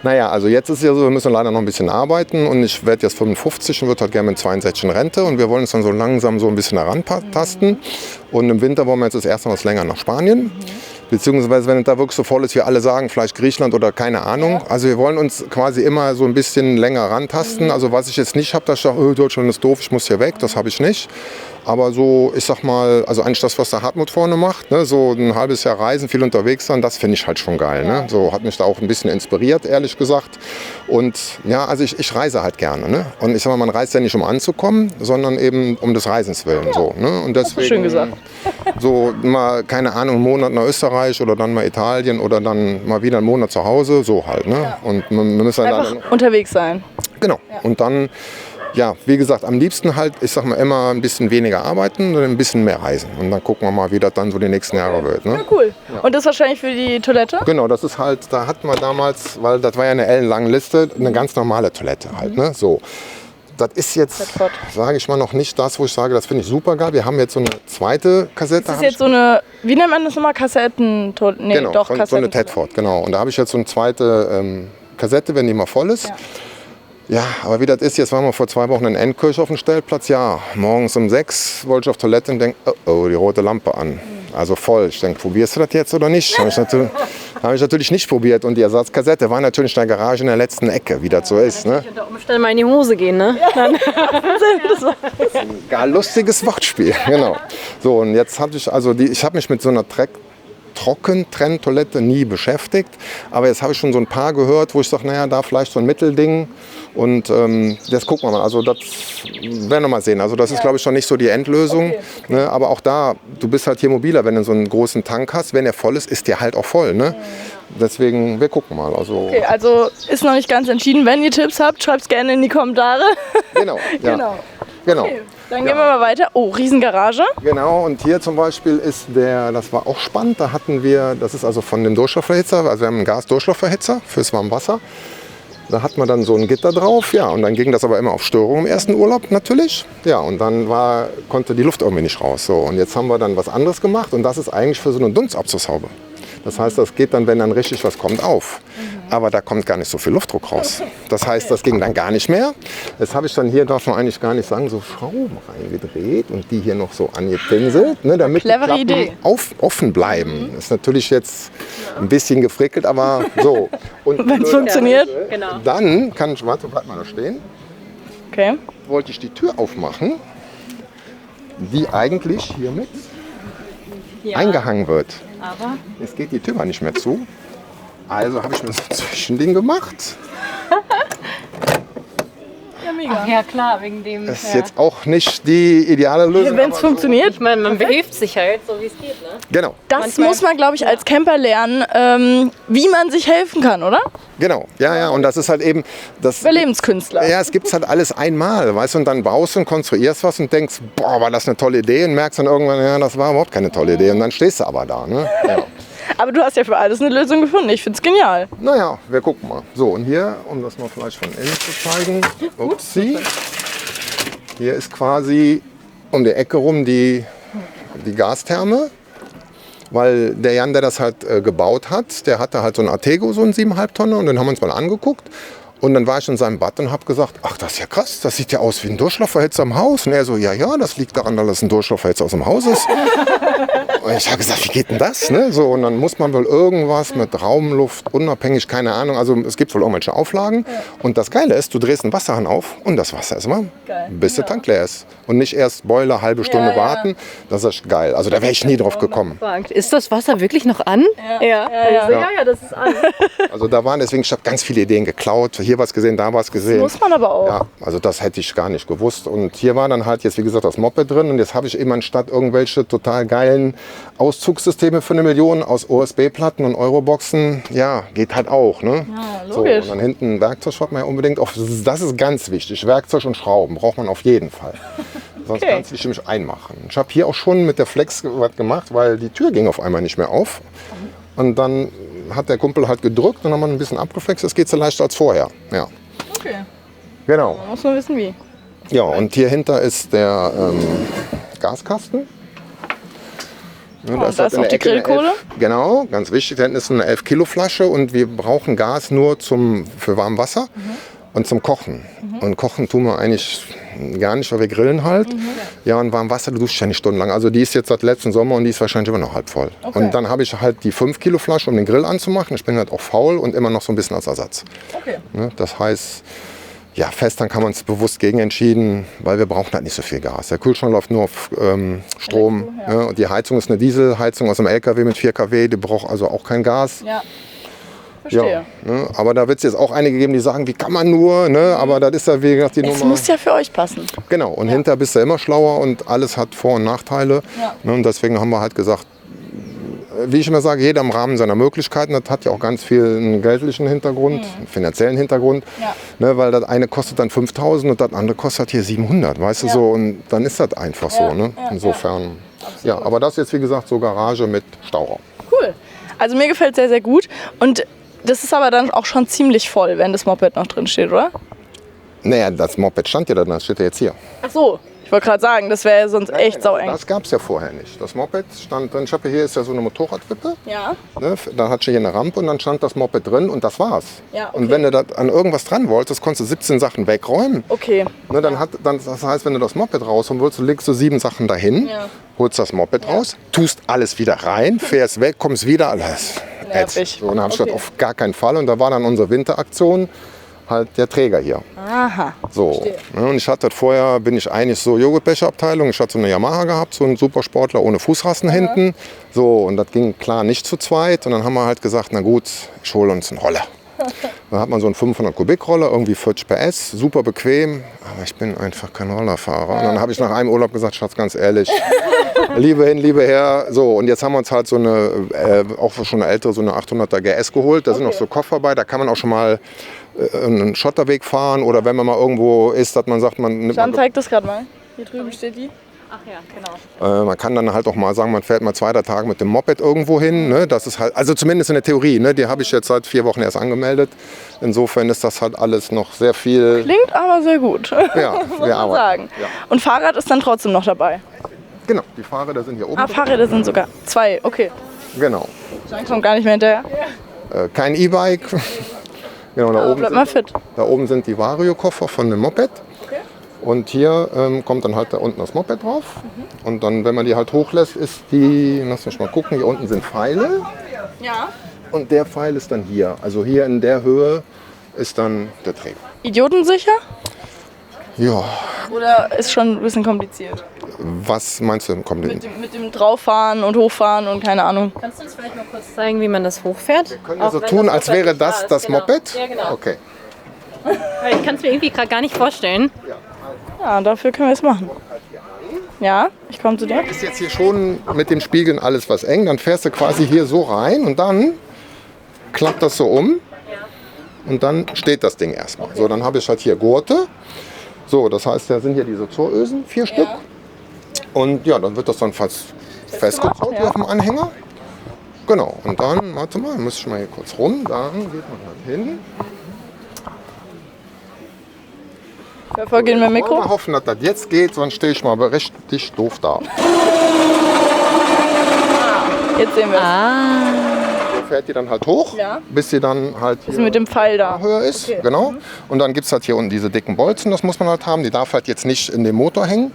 [SPEAKER 2] Naja, also jetzt ist es ja so, wir müssen leider noch ein bisschen arbeiten und ich werde jetzt 55 und würde halt gerne mit 62 in Rente und wir wollen uns dann so langsam so ein bisschen herantasten und im Winter wollen wir jetzt das erste Mal was länger nach Spanien. Beziehungsweise, wenn es da wirklich so voll ist, wie alle sagen, vielleicht Griechenland oder keine Ahnung. Also wir wollen uns quasi immer so ein bisschen länger rantasten. Also was ich jetzt nicht habe, dass ich sage, oh, Deutschland ist doof, ich muss hier weg, das habe ich nicht. Aber so, ich sag mal, also eigentlich das, was der Hartmut vorne macht, ne, so ein halbes Jahr reisen, viel unterwegs sein, das finde ich halt schon geil. Ne? So hat mich da auch ein bisschen inspiriert, ehrlich gesagt. Und ja, also ich reise halt gerne. Ne? Und ich sag mal, man reist ja nicht, um anzukommen, sondern eben um des Reisens willen. So, ne? Und deswegen,
[SPEAKER 1] schön gesagt.
[SPEAKER 2] So mal, keine Ahnung, einen Monat nach Österreich oder dann mal Italien oder dann mal wieder einen Monat zu Hause, so halt. Ne?
[SPEAKER 1] Ja.
[SPEAKER 2] Und wir müssen
[SPEAKER 1] Einfach
[SPEAKER 2] dann
[SPEAKER 1] unterwegs sein.
[SPEAKER 2] Genau. Ja. Und dann, ja, wie gesagt, am liebsten halt, ich sag mal, immer ein bisschen weniger arbeiten und ein bisschen mehr reisen. Und dann gucken wir mal, wie das dann so die nächsten Jahre wird. Ne?
[SPEAKER 1] Ja, cool. Ja. Und das wahrscheinlich für die Toilette?
[SPEAKER 2] Genau, das ist halt, da hatten wir damals, weil das war ja eine ellenlange Liste, eine ganz normale Toilette halt. Ne? So. Das ist jetzt, sage ich mal, noch nicht das, wo ich sage, das finde ich super geil. Wir haben jetzt so eine zweite Kassette.
[SPEAKER 1] Das ist jetzt so eine, wie nennt man das nochmal, Kassettentoilette? Nee,
[SPEAKER 2] genau,
[SPEAKER 1] doch,
[SPEAKER 2] so eine Tedford, genau. Und da habe ich jetzt so eine zweite Kassette, wenn die mal voll ist. Ja. Ja, aber wie das ist, jetzt waren wir vor 2 Wochen in Endkirch auf dem Stellplatz. Ja, morgens um 6 wollte ich auf Toilette und denke, oh, die rote Lampe an. Also voll. Ich denke, probierst du das jetzt oder nicht? Habe ich natürlich nicht probiert. Und die Ersatzkassette war natürlich in der Garage in der letzten Ecke, wie das so ist. Ne?
[SPEAKER 3] Unter Umständen mal in die Hose gehen, ne? Ja.
[SPEAKER 2] Das ist ein gar lustiges Wortspiel, genau. So, und jetzt hatte ich, also ich habe mich mit so einer Trockentrenntoilette nie beschäftigt. Aber jetzt habe ich schon so ein paar gehört, wo ich sage, naja, da vielleicht so ein Mittelding. Und das gucken wir mal. Also das werden wir mal sehen. Also das ist, glaube ich, schon nicht so die Endlösung. Okay. Ne? Aber auch da, du bist halt hier mobiler, wenn du so einen großen Tank hast. Wenn er voll ist, ist der halt auch voll. Ne? Deswegen, wir gucken mal. Also,
[SPEAKER 1] okay, also ist noch nicht ganz entschieden. Wenn ihr Tipps habt, schreibt es gerne in die Kommentare.
[SPEAKER 2] Genau. Ja. Genau.
[SPEAKER 1] Okay, dann gehen wir mal weiter. Oh, Riesengarage.
[SPEAKER 2] Genau, und hier zum Beispiel ist das war auch spannend, da hatten wir, das ist also von dem Durchlaufverhitzer, also wir haben einen Gasdurchlaufverhitzer fürs Warmwasser. Da hat man dann so ein Gitter drauf, ja, und dann ging das aber immer auf Störung im ersten Urlaub natürlich. Ja, und dann konnte die Luft irgendwie nicht raus. So, und jetzt haben wir dann was anderes gemacht und das ist eigentlich für so eine Dunstabzugshaube. Das heißt, das geht dann, wenn dann richtig was kommt, auf. Aber da kommt gar nicht so viel Luftdruck raus. Das heißt, das ging dann gar nicht mehr. Jetzt habe ich dann hier, darf man eigentlich gar nicht sagen, so Schrauben reingedreht und die hier noch so angepinselt, ne, damit
[SPEAKER 1] clevere
[SPEAKER 2] die Klappen offen bleiben. Das ist natürlich jetzt ein bisschen gefrickelt, aber so. Und
[SPEAKER 1] wenn es funktioniert.
[SPEAKER 3] Genau.
[SPEAKER 2] Dann kann ich, warte, bleib mal da stehen.
[SPEAKER 1] Okay.
[SPEAKER 2] Wollte ich die Tür aufmachen, die eigentlich hiermit eingehangen wird.
[SPEAKER 3] Aber
[SPEAKER 2] jetzt geht die Tür mal nicht mehr zu. Also habe ich mir so ein Zwischending gemacht.
[SPEAKER 1] Ja, mega.
[SPEAKER 3] ach, ja klar, wegen dem.
[SPEAKER 2] Das ist jetzt auch nicht die ideale Lösung.
[SPEAKER 1] Wenn es funktioniert.
[SPEAKER 3] Ich meine, man behilft sich halt, so wie es geht, ne?
[SPEAKER 2] Genau.
[SPEAKER 1] Das
[SPEAKER 3] Manchmal-
[SPEAKER 1] muss man, glaube ich, als Camper lernen, wie man sich helfen kann, oder?
[SPEAKER 2] Genau, ja, und das ist halt eben das.
[SPEAKER 1] Überlebenskünstler.
[SPEAKER 2] Ja, es gibt halt alles einmal, weißt du, und dann baust du und konstruierst was und denkst, boah, war das eine tolle Idee und merkst dann irgendwann, ja, das war überhaupt keine tolle Idee und dann stehst du aber da, ne? Ja.
[SPEAKER 1] Aber du hast ja für alles eine Lösung gefunden. Ich finde es genial.
[SPEAKER 2] Naja, wir gucken mal. So, und hier, um das mal vielleicht von innen zu zeigen, upsie, hier ist quasi um die Ecke rum die Gastherme. Weil der Jan, der das halt gebaut hat, der hatte halt so ein Artego, so einen 7,5 Tonner und den haben wir uns mal angeguckt. Und dann war ich in seinem Bad und habe gesagt, ach, das ist ja krass, das sieht ja aus wie ein Durchlaufverhitzer im Haus. Und er so, ja, das liegt daran, dass es ein Durchlaufverhitzer aus dem Haus ist. Und ich habe gesagt, wie geht denn das? Ne? So, und dann muss man wohl irgendwas mit Raumluft, unabhängig, keine Ahnung. Also es gibt wohl irgendwelche Auflagen. Ja. Und das Geile ist, du drehst einen Wasserhahn auf und das Wasser ist immer, bis der Tank leer ist. Und nicht erst Boiler, halbe Stunde warten. Das ist geil. Also da wäre ich nie drauf gekommen.
[SPEAKER 3] Ist das Wasser wirklich noch an? Ja, das ist an.
[SPEAKER 2] Also da waren deswegen, ich habe ganz viele Ideen geklaut. Hier was gesehen, da was gesehen.
[SPEAKER 1] Das muss man aber auch.
[SPEAKER 2] Ja, also das hätte ich gar nicht gewusst. Und hier war dann halt jetzt, wie gesagt, das Moped drin. Und jetzt habe ich eben anstatt irgendwelche total geilen Auszugssysteme für 1 Million aus OSB-Platten und Euroboxen, ja, geht halt auch. Ne?
[SPEAKER 1] Ja,
[SPEAKER 2] so, und dann hinten Werkzeug hat man ja unbedingt auf. Das ist ganz wichtig. Werkzeug und Schrauben braucht man auf jeden Fall. Sonst kannst du dich nämlich einmachen. Ich habe hier auch schon mit der Flex was gemacht, weil die Tür ging auf einmal nicht mehr auf. Und dann hat der Kumpel halt gedrückt und dann haben wir ein bisschen abgeflext. Das geht so leichter als vorher. Ja.
[SPEAKER 1] Okay.
[SPEAKER 2] Genau.
[SPEAKER 1] Man muss nur wissen, wie.
[SPEAKER 2] Ja, und hier hinter ist der Gaskasten. Ja,
[SPEAKER 1] und da ist noch die Grillkohle.
[SPEAKER 2] Genau, ganz wichtig. Da hinten ist eine 11 Kilo Flasche und wir brauchen Gas nur für warmes Wasser und zum Kochen. Und kochen tun wir eigentlich gar nicht, weil wir grillen halt. Ja, und warmes Wasser, du duschst ja nicht stundenlang. Also die ist jetzt seit letzten Sommer und die ist wahrscheinlich immer noch halb voll.
[SPEAKER 1] Okay.
[SPEAKER 2] Und dann habe ich halt die 5 Kilo Flasche, um den Grill anzumachen. Ich bin halt auch faul und immer noch so ein bisschen als Ersatz.
[SPEAKER 1] Okay.
[SPEAKER 2] Ne, das heißt, ja, fest, dann kann man es bewusst gegen entschieden, weil wir brauchen halt nicht so viel Gas. Der Kühlschrank läuft nur auf Strom.
[SPEAKER 1] Elektro, ja.
[SPEAKER 2] Und die Heizung ist eine Dieselheizung aus dem LKW mit 4 kW, die braucht also auch kein Gas.
[SPEAKER 1] Ja. Verstehe.
[SPEAKER 2] Ja, ne, aber da wird es jetzt auch einige geben, die sagen, wie kann man nur, ne, aber das ist ja wie gesagt die
[SPEAKER 1] Es
[SPEAKER 2] Nummer.
[SPEAKER 1] muss ja für euch passen.
[SPEAKER 2] Genau, und hinterher bist du immer schlauer und alles hat Vor- und Nachteile.
[SPEAKER 1] Ja.
[SPEAKER 2] Ne, und deswegen haben wir halt gesagt, wie ich immer sage, jeder im Rahmen seiner Möglichkeiten. Das hat ja auch ganz viel einen geldlichen Hintergrund, einen finanziellen Hintergrund.
[SPEAKER 1] Ja.
[SPEAKER 2] Ne, weil das eine kostet dann 5.000 und das andere kostet hier 700, weißt du so. Und dann ist das einfach so. Ne? Insofern, ja, aber das ist jetzt wie gesagt so Garage mit Stauraum.
[SPEAKER 1] Cool. Also mir gefällt es sehr, sehr gut. Und das ist aber dann auch schon ziemlich voll, wenn das Moped noch drin steht, oder?
[SPEAKER 2] Naja, das Moped stand ja da, das steht ja jetzt hier.
[SPEAKER 1] Ach so. Ich wollte gerade sagen, das wäre ja sonst echt saueng.
[SPEAKER 2] Das gab es ja vorher nicht. Das Moped stand drin, ich habe hier ist ja so eine Motorradwippe.
[SPEAKER 1] Ja.
[SPEAKER 2] Ne, da hat hier eine Rampe und dann stand das Moped drin und das war's.
[SPEAKER 1] Ja, okay.
[SPEAKER 2] Und wenn du da an irgendwas dran wolltest, konntest du 17 Sachen wegräumen.
[SPEAKER 1] Okay.
[SPEAKER 2] Ne, das heißt, wenn du das Moped rausholen willst, legst du 7 Sachen dahin,
[SPEAKER 1] Ja.
[SPEAKER 2] holst das Moped raus, tust alles wieder rein, fährst weg, kommst wieder, alles.
[SPEAKER 1] Nervig.
[SPEAKER 2] So, und dann habe ich
[SPEAKER 1] Okay.
[SPEAKER 2] gesagt, auf gar keinen Fall. Und da war dann unsere Winteraktion halt der Träger hier.
[SPEAKER 1] Aha.
[SPEAKER 2] So. Ne, und ich hatte vorher, bin ich eigentlich so Joghurtbecherabteilung. Ich hatte so eine Yamaha gehabt, so einen Supersportler ohne Fußrasten hinten. So, und das ging klar nicht zu zweit. Und dann haben wir halt gesagt, na gut, ich hole uns einen Roller. Dann hat man so einen 500 Kubik Roller, irgendwie 40 PS, super bequem. Aber ich bin einfach kein Rollerfahrer. Und dann habe ich nach einem Urlaub gesagt, Schatz, ganz ehrlich, Liebe hin, Liebe her. So, und jetzt haben wir uns halt so eine, auch schon eine ältere, so eine 800er GS geholt. Da sind noch so Koffer bei, da kann man auch schon mal einen Schotterweg fahren oder wenn man mal irgendwo ist, dass man sagt, man nimmt
[SPEAKER 1] Jan, zeig das gerade mal. Hier drüben steht die.
[SPEAKER 3] Ach ja, genau.
[SPEAKER 2] man kann dann halt auch mal sagen, man fährt mal 2, 3 Tage mit dem Moped irgendwo hin. Ne? Das ist halt, also zumindest in der Theorie, ne? Die habe ich jetzt seit 4 Wochen erst angemeldet. Insofern ist das halt alles noch sehr viel.
[SPEAKER 1] Klingt aber sehr gut.
[SPEAKER 2] Ja,
[SPEAKER 1] muss man
[SPEAKER 2] wir arbeiten.
[SPEAKER 1] sagen.
[SPEAKER 2] Ja.
[SPEAKER 1] Und Fahrrad ist dann trotzdem noch dabei.
[SPEAKER 2] Genau, die Fahrräder sind hier oben.
[SPEAKER 1] Ah, Fahrräder sind sogar 2, okay.
[SPEAKER 2] Genau.
[SPEAKER 1] Jan kommt gar nicht mehr hinterher.
[SPEAKER 2] Kein E-Bike. Genau,
[SPEAKER 1] Bleib mal fit.
[SPEAKER 2] da oben sind die Vario-Koffer von dem Moped.
[SPEAKER 1] Okay.
[SPEAKER 2] Und hier kommt dann halt da unten das Moped drauf. Und dann, wenn man die halt hochlässt, ist die, lass mich mal gucken, hier unten sind Pfeile.
[SPEAKER 1] Ja.
[SPEAKER 2] Und der Pfeil ist dann hier. Also hier in der Höhe ist dann der Träger.
[SPEAKER 1] Idiotensicher?
[SPEAKER 2] Ja,
[SPEAKER 1] Oder ist schon ein bisschen kompliziert?
[SPEAKER 2] was meinst du? Kommt
[SPEAKER 1] Mit dem Drauffahren und Hochfahren und keine Ahnung.
[SPEAKER 3] Kannst du uns vielleicht mal kurz zeigen, wie man das hochfährt?
[SPEAKER 2] können wir so tun, als wäre das das
[SPEAKER 3] Genau.
[SPEAKER 2] Moped?
[SPEAKER 3] Ja, genau.
[SPEAKER 2] Okay.
[SPEAKER 3] Weil ich kann es mir irgendwie gerade gar nicht vorstellen.
[SPEAKER 1] Ja, dafür können wir es machen. Ja, ich komme zu dir.
[SPEAKER 2] Ist jetzt hier schon mit den Spiegeln alles was eng. Dann fährst du quasi hier so rein und dann klappt das so um. Und dann steht das Ding erstmal. So, dann habe ich halt hier Gurte. So, das heißt, da sind hier diese Zurösen, 4 Stück. Und ja, dann wird das dann fast festgezurrt hier auf dem Anhänger. Genau, und dann, warte mal, muss ich mal hier kurz rum. Dann geht man halt hin.
[SPEAKER 1] Verfolgen wir
[SPEAKER 2] Mal
[SPEAKER 1] Mikro.
[SPEAKER 2] hoffen, dass das jetzt geht, sonst stehe ich mal richtig doof da.
[SPEAKER 1] Jetzt sehen wir es.
[SPEAKER 2] So fährt die dann halt hoch,
[SPEAKER 1] Ja.
[SPEAKER 2] bis sie dann halt
[SPEAKER 1] Ist mit dem Pfeil da.
[SPEAKER 2] höher ist.
[SPEAKER 1] Okay.
[SPEAKER 2] Genau. Und dann gibt es halt hier unten diese dicken Bolzen, das muss man halt haben. Die darf halt jetzt nicht in den Motor hängen.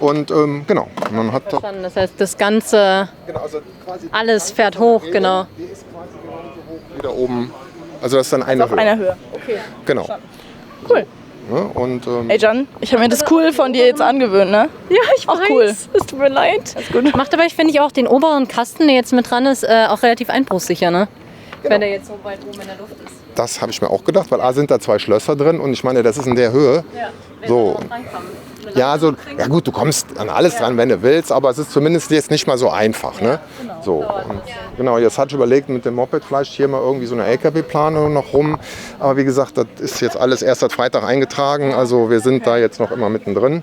[SPEAKER 2] Und genau, man hat da,
[SPEAKER 3] Das heißt, das Ganze,
[SPEAKER 2] genau, also quasi
[SPEAKER 3] alles fährt hoch, genau.
[SPEAKER 2] die ist quasi genauso hoch wie da oben. Also das ist dann eine
[SPEAKER 1] Auf
[SPEAKER 2] Höhe.
[SPEAKER 1] einer Höhe. Okay.
[SPEAKER 2] Genau.
[SPEAKER 1] Cool.
[SPEAKER 2] Ne? Und
[SPEAKER 1] Ey Jan, ich habe mir das cool von dir jetzt angewöhnt, ne?
[SPEAKER 3] Ja, ich
[SPEAKER 1] Auch
[SPEAKER 3] weiß.
[SPEAKER 1] cool.
[SPEAKER 3] Es tut mir leid.
[SPEAKER 1] Ist gut.
[SPEAKER 3] Macht aber, ich finde auch den oberen Kasten, der jetzt mit dran ist, auch relativ einbruchssicher, ne? Wenn der jetzt so weit oben in der Luft ist.
[SPEAKER 2] das habe ich mir auch gedacht, weil A sind da 2 Schlösser drin und ich meine, das ist in der Höhe.
[SPEAKER 3] Ja, wenn
[SPEAKER 2] So.
[SPEAKER 3] man noch drankommt.
[SPEAKER 2] Ja, also, ja gut, du kommst an alles dran, wenn du willst, aber es ist zumindest jetzt nicht mal so einfach. Ne? So, und, genau, jetzt hatte ich überlegt, mit dem Moped vielleicht hier mal irgendwie so eine LKW-Planung noch rum. Aber wie gesagt, das ist jetzt alles erst seit Freitag eingetragen, also wir sind da jetzt noch immer mittendrin.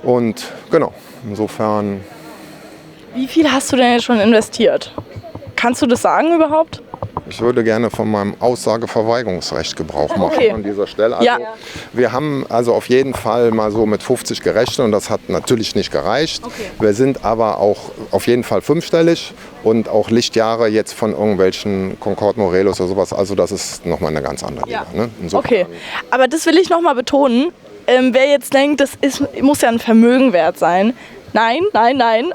[SPEAKER 2] Und genau, insofern,
[SPEAKER 1] Wie viel hast du denn jetzt schon investiert? Kannst du das sagen überhaupt?
[SPEAKER 2] Ich würde gerne von meinem Aussageverweigerungsrecht Gebrauch machen an dieser Stelle. Also, wir haben also auf jeden Fall mal so mit 50 gerechnet und das hat natürlich nicht gereicht. Wir sind aber auch auf jeden Fall 5-stellig und auch Lichtjahre jetzt von irgendwelchen Concorde Morelos oder sowas. Also das ist nochmal eine ganz andere Liga. Ne?
[SPEAKER 1] Okay, aber das will ich nochmal betonen. Wer jetzt denkt, das muss ja ein Vermögen wert sein. Nein.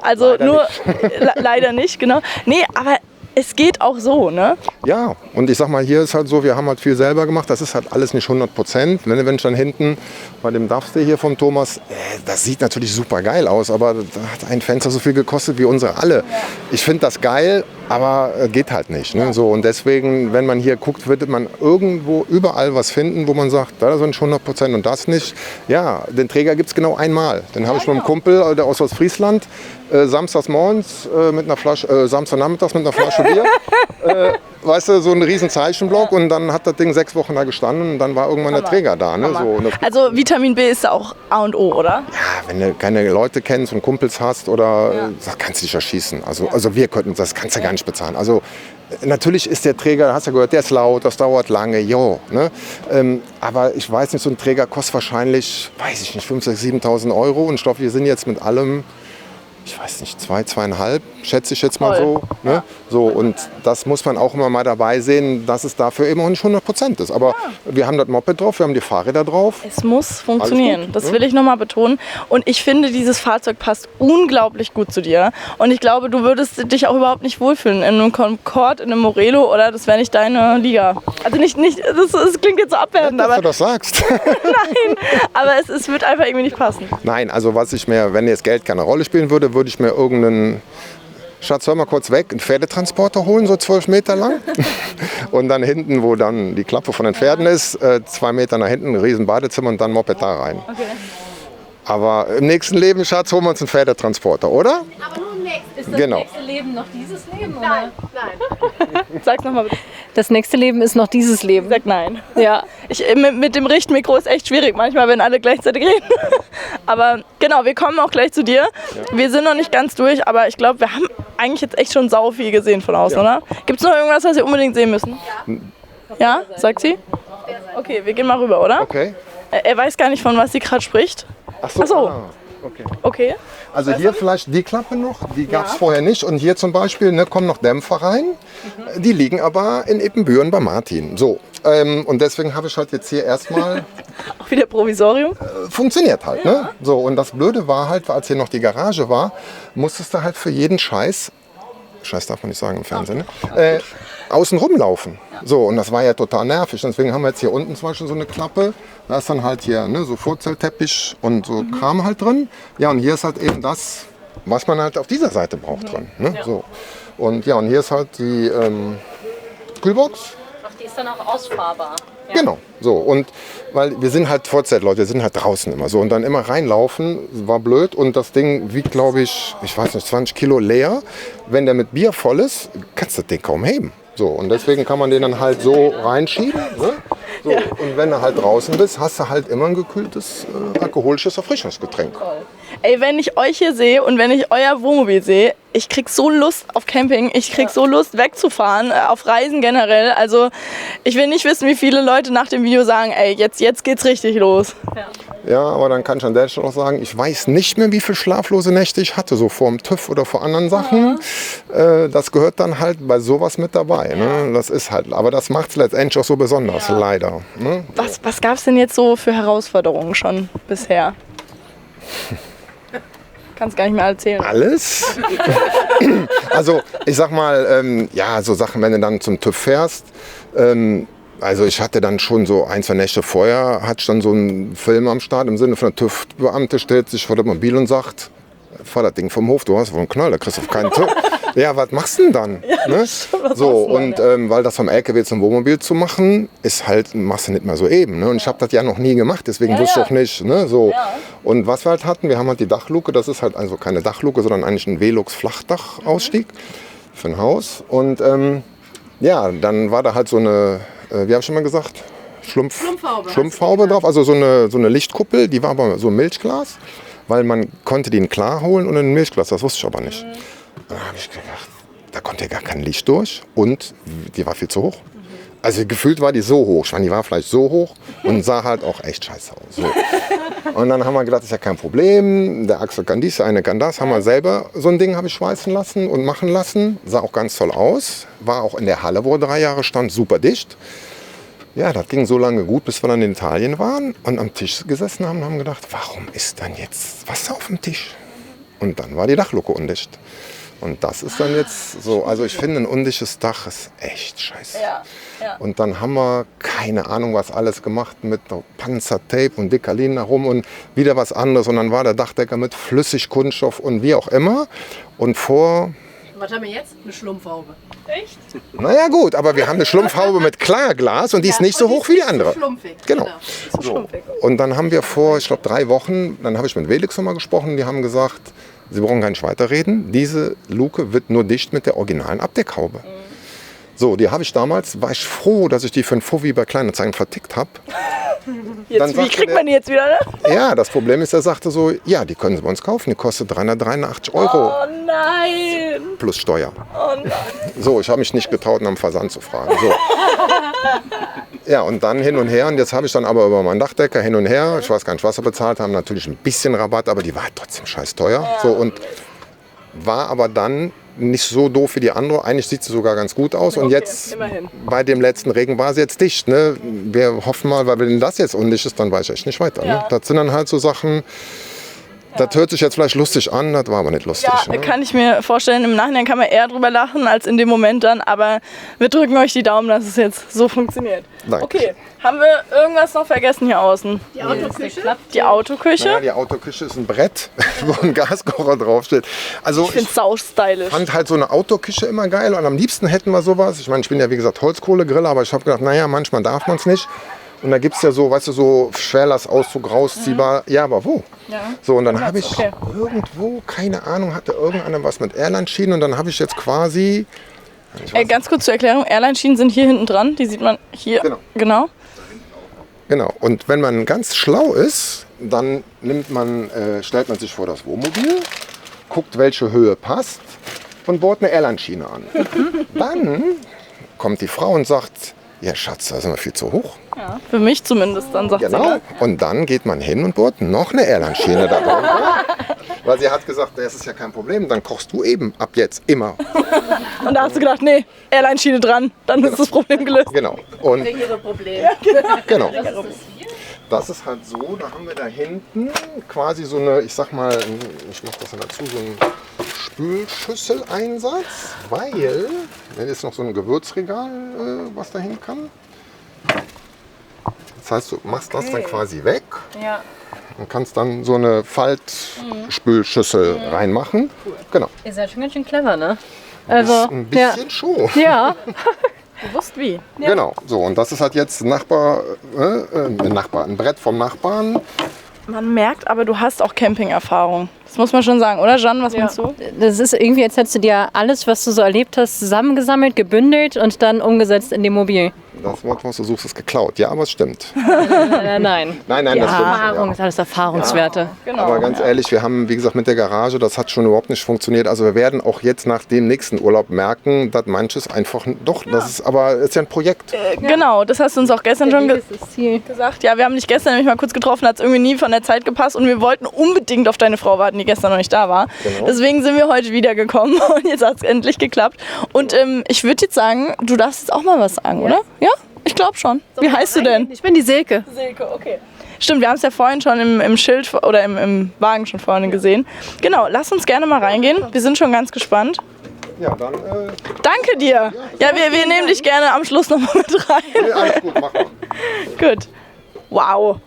[SPEAKER 1] Also leider nur leider nicht, genau. Nee, aber es geht auch so, ne?
[SPEAKER 2] Ja, und ich sag mal, hier ist halt so, wir haben halt viel selber gemacht. Das ist halt alles nicht 100%. Wenn ich dann hinten bei dem Duffstay hier vom Thomas, das sieht natürlich super geil aus, aber da hat ein Fenster so viel gekostet wie unsere alle. Ich finde das geil, aber geht halt nicht. Ne? So, und deswegen, wenn man hier guckt, wird man irgendwo überall was finden, wo man sagt, da sind 100% und das nicht. Ja, den Träger gibt es genau einmal. Den habe ich mit einem Kumpel, der aus Ostfriesland, samstagsmorgens mit einer Flasche, Samstagnachmittags mit einer Flasche Bier. Weißt du, so ein riesen Zeichenblock und dann hat das Ding 6 Wochen da gestanden und dann war irgendwann der Träger da. Ne? So,
[SPEAKER 1] also Vitamin B ist auch A und O, oder?
[SPEAKER 2] Ja, wenn du keine Leute kennst und Kumpels hast oder das kannst du dich erschießen. Also wir könnten, das kannst du gar nicht bezahlen. Also natürlich ist der Träger, hast du gehört, der ist laut, das dauert lange, ne? Aber ich weiß nicht, so ein Träger kostet wahrscheinlich, weiß ich nicht, 5.000, 6.000, 7.000 Euro und ich glaube, wir sind jetzt mit allem, ich weiß nicht, 2,5, schätze ich jetzt mal so. Ne? So. Und das muss man auch immer mal dabei sehen, dass es dafür eben auch nicht 100% ist. Aber wir haben das Moped drauf, wir haben die Fahrräder drauf.
[SPEAKER 1] Es muss funktionieren, das will ich nochmal betonen. Und ich finde, dieses Fahrzeug passt unglaublich gut zu dir. Und ich glaube, du würdest dich auch überhaupt nicht wohlfühlen in einem Concorde, in einem Morelo oder das wäre nicht deine Liga. Also nicht das klingt jetzt so abwertend,
[SPEAKER 2] dass
[SPEAKER 1] aber...
[SPEAKER 2] du das sagst.
[SPEAKER 1] Nein, aber es wird einfach irgendwie nicht passen.
[SPEAKER 2] Nein, also was ich mir, wenn jetzt Geld keine Rolle spielen würde, würde ich mir irgendeinen, Schatz, hör mal kurz weg, einen Pferdetransporter holen, so 12 Meter lang. Und dann hinten, wo dann die Klappe von den Pferden ist, 2 Meter nach hinten, ein riesen Badezimmer und dann Moped da rein. Okay. Aber im nächsten Leben, Schatz, holen wir uns einen Pferdetransporter, oder?
[SPEAKER 3] Aber nur im nächsten. Ist das nächste Leben noch dieses Leben? Nein.
[SPEAKER 1] Sag's nochmal bitte.
[SPEAKER 3] Das nächste Leben ist noch dieses Leben.
[SPEAKER 1] Sag nein.
[SPEAKER 3] Ja.
[SPEAKER 1] Mit dem Richtmikro ist echt schwierig, manchmal, wenn alle gleichzeitig reden. Aber genau, wir kommen auch gleich zu dir. Ja. Wir sind noch nicht ganz durch, aber ich glaube, wir haben eigentlich jetzt echt schon sau viel gesehen von außen, oder? Gibt es noch irgendwas, was wir unbedingt sehen müssen? Ja, sagt sie? Okay, wir gehen mal rüber, oder?
[SPEAKER 2] Okay.
[SPEAKER 1] Er weiß gar nicht, von was sie gerade spricht.
[SPEAKER 2] Ach so.
[SPEAKER 1] Okay.
[SPEAKER 2] Also hier vielleicht die Klappe noch, die gab es vorher nicht. Und hier zum Beispiel kommen noch Dämpfer rein. Die liegen aber in Ippenbüren bei Martin. So. Und deswegen habe ich halt jetzt hier erstmal...
[SPEAKER 1] Auch wieder Provisorium?
[SPEAKER 2] Funktioniert halt. Ne? So, und das Blöde war halt, als hier noch die Garage war, musstest du halt für jeden Scheiß darf man nicht sagen im Fernsehen, ne? Außen rumlaufen. So, und das war ja total nervig. Deswegen haben wir jetzt hier unten zum Beispiel so eine Klappe. Da ist dann halt hier so Vorzeltteppich und so Kram halt drin. Ja, und hier ist halt eben das, was man halt auf dieser Seite braucht drin. Ne? Ja. So. Und ja, und hier ist halt die Kühlbox.
[SPEAKER 3] Ach, die ist dann auch ausfahrbar.
[SPEAKER 2] Ja. Genau, so. Und weil wir sind halt Vorzeltleute, wir sind halt draußen immer so. Und dann immer reinlaufen, war blöd. Und das Ding wiegt, glaube ich, weiß nicht, 20 Kilo leer. Wenn der mit Bier voll ist, kannst du das Ding kaum heben. So, und deswegen kann man den dann halt so reinschieben. Ne? So, und wenn du halt draußen bist, hast du halt immer ein gekühltes, alkoholisches Erfrischungsgetränk.
[SPEAKER 1] Ey, wenn ich euch hier sehe und wenn ich euer Wohnmobil sehe, ich krieg so Lust auf Camping, ich krieg so Lust wegzufahren, auf Reisen generell. Also ich will nicht wissen, wie viele Leute nach dem Video sagen, ey, jetzt geht's richtig los.
[SPEAKER 2] Ja, aber dann kann ich an der Stelle auch sagen, ich weiß nicht mehr, wie viele schlaflose Nächte ich hatte, so vor dem TÜV oder vor anderen Sachen. Das gehört dann halt bei sowas mit dabei. Ne? Das ist halt, aber das macht es letztendlich auch so besonders, leider. Ne?
[SPEAKER 1] Was gab es denn jetzt so für Herausforderungen schon bisher? Kannst gar nicht mehr erzählen.
[SPEAKER 2] Alles? Also ich sag mal, so Sachen, wenn du dann zum TÜV fährst, also ich hatte dann schon so 1, 2 Nächte vorher, hatte ich dann so einen Film am Start, im Sinne von der TÜV-Beamte stellt sich vor das Mobil und sagt, fahr das Ding vom Hof, du hast wohl einen Knall, da kriegst du auf keinen TÜV. Ja, was machst du denn dann? Ja, ne? So, und weil das vom LKW zum Wohnmobil zu machen, ist halt, machst du nicht mehr so eben. Ne? Und ich habe das ja noch nie gemacht, deswegen wusste ich auch nicht. Ne? So. Ja. Und was wir halt hatten, wir haben halt die Dachluke, das ist halt also keine Dachluke, sondern eigentlich ein Velux-Flachdach-Ausstieg für ein Haus. Und dann war da halt so eine, wie habe ich schon mal gesagt, Schlumpfhaube drauf, also so eine Lichtkuppel, die war aber so ein Milchglas, weil man konnte die in klar holen und in ein Milchglas, das wusste ich aber nicht. Dann habe ich gedacht, da konnte ja gar kein Licht durch und die war viel zu hoch. Also gefühlt war die so hoch. Ich meine, die war vielleicht so hoch und sah halt auch echt scheiße aus. So. Und dann haben wir gedacht, das ist ja kein Problem. Der Axel kann dies, der eine kann das. Haben wir selber so ein Ding habe ich schweißen lassen und machen lassen. Sah auch ganz toll aus. War auch in der Halle, wo er 3 Jahre stand, super dicht. Ja, das ging so lange gut, bis wir dann in Italien waren und am Tisch gesessen haben und haben gedacht, warum ist dann jetzt Wasser auf dem Tisch? Und dann war die Dachluke undicht. Und das ist dann jetzt so, also ich finde, ein undichtes Dach ist echt scheiße.
[SPEAKER 1] Ja, ja.
[SPEAKER 2] Und dann haben wir keine Ahnung was alles gemacht mit Panzertape und Dekalin herum und wieder was anderes. Und dann war der Dachdecker mit Flüssigkunststoff und wie auch immer. Und
[SPEAKER 3] Was haben wir jetzt? Eine Schlumpfhaube.
[SPEAKER 1] Echt?
[SPEAKER 2] naja gut, aber wir haben eine Schlumpfhaube mit Klarglas und die ist nicht so hoch wie die andere.
[SPEAKER 3] Schlumpfig.
[SPEAKER 2] Genau. So. Und dann haben wir vor, ich glaube 3 Wochen, dann habe ich mit Felix nochmal gesprochen, die haben gesagt, Sie brauchen gar nicht weiterreden, diese Luke wird nur dicht mit der originalen Abdeckhaube. So, die habe ich damals, war ich froh, dass ich die für ein Fuffi bei Kleinanzeigen vertickt habe.
[SPEAKER 1] Wie kriegt man die jetzt wieder, ne?
[SPEAKER 2] Ja, das Problem ist, er sagte so, ja, die können Sie bei uns kaufen, die kostet 383 €.
[SPEAKER 1] Oh nein!
[SPEAKER 2] Plus Steuer.
[SPEAKER 1] Oh nein!
[SPEAKER 2] So, ich habe mich nicht getraut, nach dem Versand zu fragen. So. Ja, und dann hin und her. Und jetzt habe ich dann aber über meinen Dachdecker hin und her, ich weiß gar nicht, was wir bezahlt haben, natürlich ein bisschen Rabatt, aber die war trotzdem scheiß teuer.
[SPEAKER 1] Ja.
[SPEAKER 2] So, und war aber dann nicht so doof wie die andere. Eigentlich sieht sie sogar ganz gut aus. Und
[SPEAKER 1] Okay,
[SPEAKER 2] jetzt,
[SPEAKER 1] immerhin.
[SPEAKER 2] bei dem letzten Regen war sie jetzt dicht. Ne? Wir hoffen mal, weil wenn das jetzt undicht ist, dann weiß ich echt nicht weiter. Ne?
[SPEAKER 1] Ja.
[SPEAKER 2] Das sind dann halt so Sachen, das hört sich jetzt vielleicht lustig an, das war aber nicht lustig.
[SPEAKER 1] Ja,
[SPEAKER 2] ne?
[SPEAKER 1] kann ich mir vorstellen. Im Nachhinein kann man eher drüber lachen als in dem Moment dann. Aber wir drücken euch die Daumen, dass es jetzt so funktioniert.
[SPEAKER 2] Danke.
[SPEAKER 1] Okay, haben wir irgendwas noch vergessen hier außen?
[SPEAKER 3] Die Autoküche?
[SPEAKER 1] Die Autoküche?
[SPEAKER 2] Naja, die Autoküche ist ein Brett, wo ein Gaskocher draufsteht. Also
[SPEAKER 1] Ich finde es sau stylisch.
[SPEAKER 2] fand halt so eine Autoküche immer geil und am liebsten hätten wir sowas. Ich meine, ich bin ja wie gesagt Holzkohlegrill, aber ich habe gedacht, naja, manchmal darf man es nicht. Und da gibt es ja so, weißt du, so Schwerlastauszug rausziehbar. Ja, aber wo?
[SPEAKER 1] Ja.
[SPEAKER 2] So, und dann habe ich
[SPEAKER 1] okay.
[SPEAKER 2] irgendwo, keine Ahnung, hatte irgendeiner was mit Airline-Schienen und dann habe ich jetzt quasi...
[SPEAKER 1] Ganz kurz zur Erklärung, Airline-Schienen sind hier hinten dran. Die sieht man hier. Genau.
[SPEAKER 2] Genau, und wenn man ganz schlau ist, dann stellt man sich vor das Wohnmobil, guckt, welche Höhe passt und bohrt eine Airline-Schiene an. Dann kommt die Frau und sagt, ja Schatz, da sind wir viel zu hoch.
[SPEAKER 1] Ja, für mich zumindest, dann sagt sie.
[SPEAKER 2] Genau. Und dann geht man hin und bohrt noch eine Airline-Schiene da drunter. Weil sie hat gesagt, das ist ja kein Problem, dann kochst du eben ab jetzt immer.
[SPEAKER 1] Und da hast du gedacht, nee, Airline-Schiene dran, dann ist das Problem gelöst.
[SPEAKER 2] Genau. Und
[SPEAKER 3] Ihre Probleme.
[SPEAKER 2] genau. Das ist halt so, da haben wir da hinten quasi so eine, ich sag mal, ich mach das dann dazu, so einen Spülschüsseleinsatz, weil, da ist noch so ein Gewürzregal, was da hin kann. Das heißt, du machst das dann quasi weg
[SPEAKER 1] Ja.
[SPEAKER 2] und kannst dann so eine Faltspülschüssel reinmachen. Genau.
[SPEAKER 3] Ihr seid schon ganz schön clever, ne? Also,
[SPEAKER 2] Ein bisschen schon.
[SPEAKER 3] ja.
[SPEAKER 1] Bewusst wie.
[SPEAKER 2] Genau. So, und das ist halt jetzt ein Brett vom Nachbarn.
[SPEAKER 1] Man merkt aber, du hast auch Camping-Erfahrung. Das muss man schon sagen, oder Jeanne? Was meinst du?
[SPEAKER 3] Das ist irgendwie, als hättest du dir alles, was du so erlebt hast, zusammengesammelt, gebündelt und dann umgesetzt in dem Mobil.
[SPEAKER 2] Das Wort, was du suchst, ist geklaut. Ja, aber es stimmt.
[SPEAKER 3] Nein.
[SPEAKER 2] Nein,
[SPEAKER 3] Die
[SPEAKER 2] das stimmt.
[SPEAKER 3] Erfahrung ist alles Erfahrungswerte.
[SPEAKER 1] Genau.
[SPEAKER 2] Aber ganz ehrlich, wir haben, wie gesagt, mit der Garage, das hat schon überhaupt nicht funktioniert. Also wir werden auch jetzt nach dem nächsten Urlaub merken, dass manches einfach doch, das ist aber ist ja ein Projekt.
[SPEAKER 1] Genau, das hast du uns auch gestern schon
[SPEAKER 3] Das ist das Ziel.
[SPEAKER 1] gesagt. Ja, wir haben dich gestern nämlich mal kurz getroffen, hat es irgendwie nie von der Zeit gepasst und wir wollten unbedingt auf deine Frau warten, die gestern noch nicht da war.
[SPEAKER 2] Genau.
[SPEAKER 1] Deswegen sind wir heute wiedergekommen und jetzt hat es endlich geklappt. Und ich würde jetzt sagen, du darfst jetzt auch mal was sagen, oder? Ja? Ich glaube schon. Wie heißt du denn?
[SPEAKER 4] Ich bin die Silke.
[SPEAKER 1] Silke, okay. Stimmt, wir haben es ja vorhin schon im Schild oder im Wagen schon vorhin gesehen. Genau, lass uns gerne mal reingehen. Wir sind schon ganz gespannt.
[SPEAKER 2] Ja, dann
[SPEAKER 1] Danke dir. Ja, wir nehmen dich gerne am Schluss noch mal mit rein.
[SPEAKER 2] alles gut, mach mal.
[SPEAKER 1] Gut. Wow.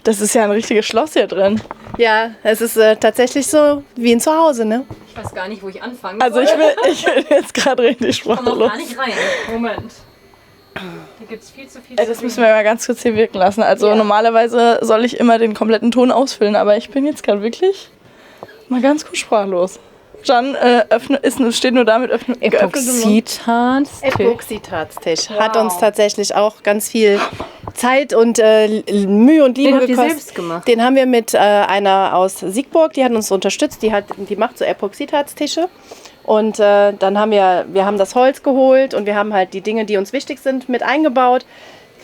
[SPEAKER 1] Das ist ja ein richtiges Schloss hier drin.
[SPEAKER 4] Ja, es ist tatsächlich so wie ein Zuhause, ne?
[SPEAKER 3] Ich weiß gar nicht, wo ich anfangen
[SPEAKER 1] Also ich bin jetzt gerade richtig
[SPEAKER 3] komme auch
[SPEAKER 1] sprachlos.
[SPEAKER 3] gar nicht rein. Moment. Hier gibt es viel zu viel.
[SPEAKER 1] Das müssen wir mal ganz kurz hier wirken lassen. Also
[SPEAKER 3] Ja.
[SPEAKER 1] normalerweise soll ich immer den kompletten Ton ausfüllen, aber ich bin jetzt gerade wirklich mal ganz kurz sprachlos. Jeanne steht nur damit geöffnetem Mund.
[SPEAKER 3] Epoxidharz.
[SPEAKER 4] Epoxidharztisch hat uns tatsächlich auch ganz viel Zeit und Mühe und Liebe
[SPEAKER 3] Den habt ihr
[SPEAKER 4] gekostet.
[SPEAKER 3] selbst gemacht?
[SPEAKER 4] Den haben wir mit einer aus Siegburg, die hat uns unterstützt, die macht so Epoxidharztische. Und dann haben wir haben das Holz geholt und wir haben halt die Dinge, die uns wichtig sind, mit eingebaut.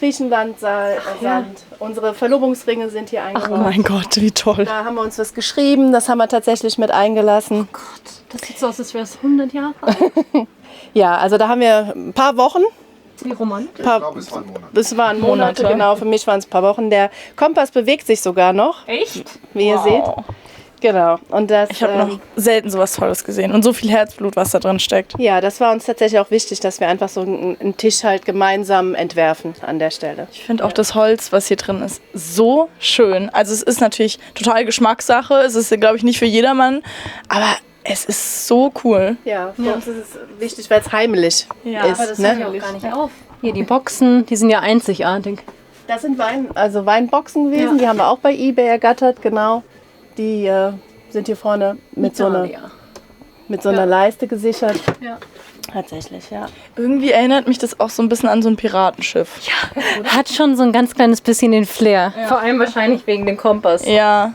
[SPEAKER 4] Griechenland, Sand, unsere Verlobungsringe sind hier eingebaut.
[SPEAKER 1] Oh mein Gott, wie toll.
[SPEAKER 4] Da haben wir uns was geschrieben, das haben wir tatsächlich mit eingelassen.
[SPEAKER 3] Gott, das sieht so aus, als wäre es 100 Jahre alt.
[SPEAKER 4] Ja, also da haben wir ein paar Wochen.
[SPEAKER 3] Wie romantisch.
[SPEAKER 2] Ich glaube, es war ein Monat.
[SPEAKER 4] Das waren Monate,
[SPEAKER 1] Monate.
[SPEAKER 4] genau. Für mich waren es ein paar Wochen. Der Kompass bewegt sich sogar noch,
[SPEAKER 3] Echt?
[SPEAKER 4] wie ihr seht. Genau. Und das,
[SPEAKER 1] Ich habe noch selten sowas Tolles gesehen und so viel Herzblut, was da drin steckt.
[SPEAKER 4] ja, das war uns tatsächlich auch wichtig, dass wir einfach so einen Tisch halt gemeinsam entwerfen an der Stelle.
[SPEAKER 1] Ich finde auch das Holz, was hier drin ist, so schön. Also es ist natürlich total Geschmackssache. Es ist, glaube ich, nicht für jedermann, aber es ist so cool.
[SPEAKER 4] Ja, für uns ist es wichtig, weil es heimlich
[SPEAKER 1] Ja,
[SPEAKER 4] ist.
[SPEAKER 1] aber
[SPEAKER 3] Das
[SPEAKER 4] Ne?
[SPEAKER 3] hört ja auch gar nicht auf. Hier, die Boxen, die sind ja einzigartig.
[SPEAKER 4] Das sind Weinboxen gewesen, die haben wir auch bei eBay ergattert, genau. Die sind hier vorne mit so einer Leiste gesichert.
[SPEAKER 3] Ja.
[SPEAKER 4] Tatsächlich, ja.
[SPEAKER 1] Irgendwie erinnert mich das auch so ein bisschen an so ein Piratenschiff.
[SPEAKER 3] Hat schon so ein ganz kleines bisschen den Flair. Vor allem wahrscheinlich wegen dem Kompass.
[SPEAKER 1] Ja,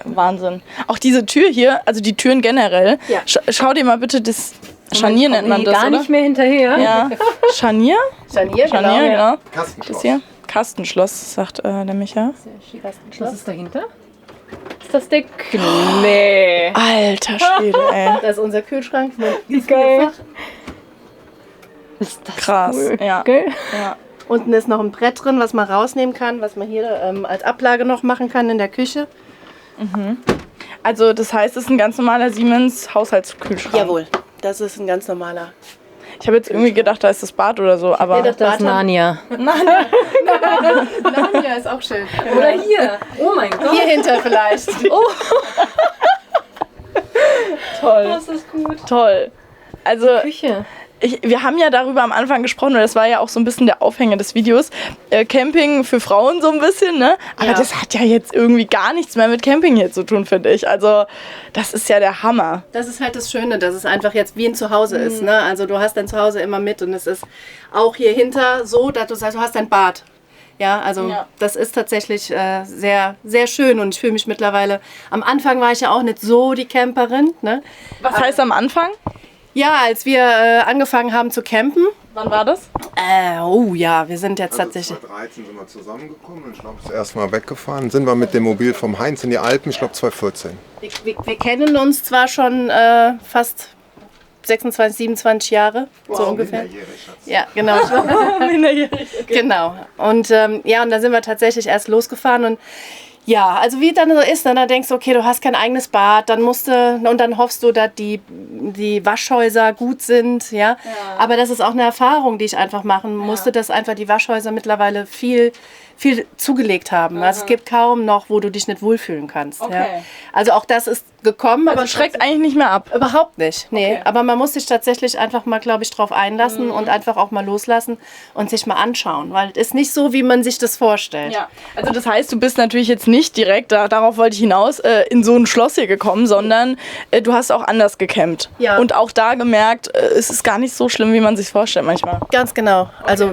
[SPEAKER 1] Wahnsinn. Auch diese Tür hier, also die Türen generell.
[SPEAKER 4] Ja.
[SPEAKER 1] Schau dir mal bitte das Scharnier nennt man das,
[SPEAKER 3] gar
[SPEAKER 1] oder?
[SPEAKER 3] nicht mehr hinterher.
[SPEAKER 1] Ja. Scharnier?
[SPEAKER 4] Scharnier,
[SPEAKER 1] Scharnier, genau.
[SPEAKER 2] Kastenschloss.
[SPEAKER 1] Das hier? Kastenschloss, sagt der Micha.
[SPEAKER 3] Was ist dahinter? Ist das der Nee.
[SPEAKER 1] Alter Schwede, ey.
[SPEAKER 4] Das ist unser Kühlschrank.
[SPEAKER 3] Geil. Ist das
[SPEAKER 1] Krass.
[SPEAKER 3] cool.
[SPEAKER 1] Ja.
[SPEAKER 3] Geil.
[SPEAKER 1] Ja.
[SPEAKER 4] Unten ist noch ein Brett drin, was man rausnehmen kann, was man hier als Ablage noch machen kann in der Küche.
[SPEAKER 1] Also das heißt, es ist ein ganz normaler Siemens Haushaltskühlschrank.
[SPEAKER 4] Jawohl, das ist ein ganz normaler.
[SPEAKER 1] Ich habe jetzt irgendwie gedacht, da ist das Bad oder so, aber
[SPEAKER 4] das
[SPEAKER 3] Das ist Narnia.
[SPEAKER 4] Narnia ist auch schön.
[SPEAKER 3] Oder hier. Oh mein Gott.
[SPEAKER 4] Hier hinter vielleicht.
[SPEAKER 1] toll.
[SPEAKER 3] Das ist gut.
[SPEAKER 1] Toll. Also
[SPEAKER 3] Küche.
[SPEAKER 1] wir haben ja darüber am Anfang gesprochen, und das war ja auch so ein bisschen der Aufhänger des Videos, Camping für Frauen so ein bisschen, ne? Aber
[SPEAKER 4] Ja.
[SPEAKER 1] das hat ja jetzt irgendwie gar nichts mehr mit Camping hier zu tun, finde ich. Also das ist ja der Hammer.
[SPEAKER 4] Das ist halt das Schöne, dass es einfach jetzt wie ein Zuhause ist. Ne? Also du hast dein Zuhause immer mit und es ist auch hier hinter so, dass du sagst, du hast dein Bad. Ja, also
[SPEAKER 1] Ja.
[SPEAKER 4] das ist tatsächlich sehr, sehr schön und ich fühle mich mittlerweile, am Anfang war ich ja auch nicht so die Camperin. Ne?
[SPEAKER 1] Was heißt am Anfang?
[SPEAKER 4] Ja, als wir angefangen haben zu campen,
[SPEAKER 1] Wann war das?
[SPEAKER 4] oh ja, wir sind jetzt tatsächlich,
[SPEAKER 2] 2013 sind wir zusammengekommen und ich glaube, das erste Mal weggefahren. Sind wir mit dem Mobil vom Heinz in die Alpen, ich glaube 2014.
[SPEAKER 4] wir kennen uns zwar schon fast 26, 27 Jahre, so ungefähr. Ja, genau. Genau. Und ja, und da sind wir tatsächlich erst losgefahren und ja, also wie es dann so ist, ne, dann denkst du, okay, du hast kein eigenes Bad, dann und dann hoffst du, dass die Waschhäuser gut sind, ja? Aber das ist auch eine Erfahrung, die ich einfach machen musste, dass einfach die Waschhäuser mittlerweile viel zugelegt haben. Also es gibt kaum noch, wo du dich nicht wohlfühlen kannst. Ja?
[SPEAKER 1] Okay.
[SPEAKER 4] Also auch das ist gekommen,
[SPEAKER 1] Aber
[SPEAKER 4] aber
[SPEAKER 1] schreckt eigentlich nicht mehr ab.
[SPEAKER 4] überhaupt nicht, nee.
[SPEAKER 1] Okay.
[SPEAKER 4] Aber man muss sich tatsächlich einfach mal, glaube ich, drauf einlassen und einfach auch mal loslassen und sich mal anschauen, weil es ist nicht so, wie man sich das vorstellt.
[SPEAKER 1] Ja, also das heißt, du bist natürlich jetzt nicht direkt, darauf wollte ich hinaus, in so ein Schloss hier gekommen, sondern du hast auch anders gecampt.
[SPEAKER 4] Ja.
[SPEAKER 1] Und auch da gemerkt, es ist gar nicht so schlimm, wie man sich vorstellt manchmal.
[SPEAKER 4] Ganz genau. Also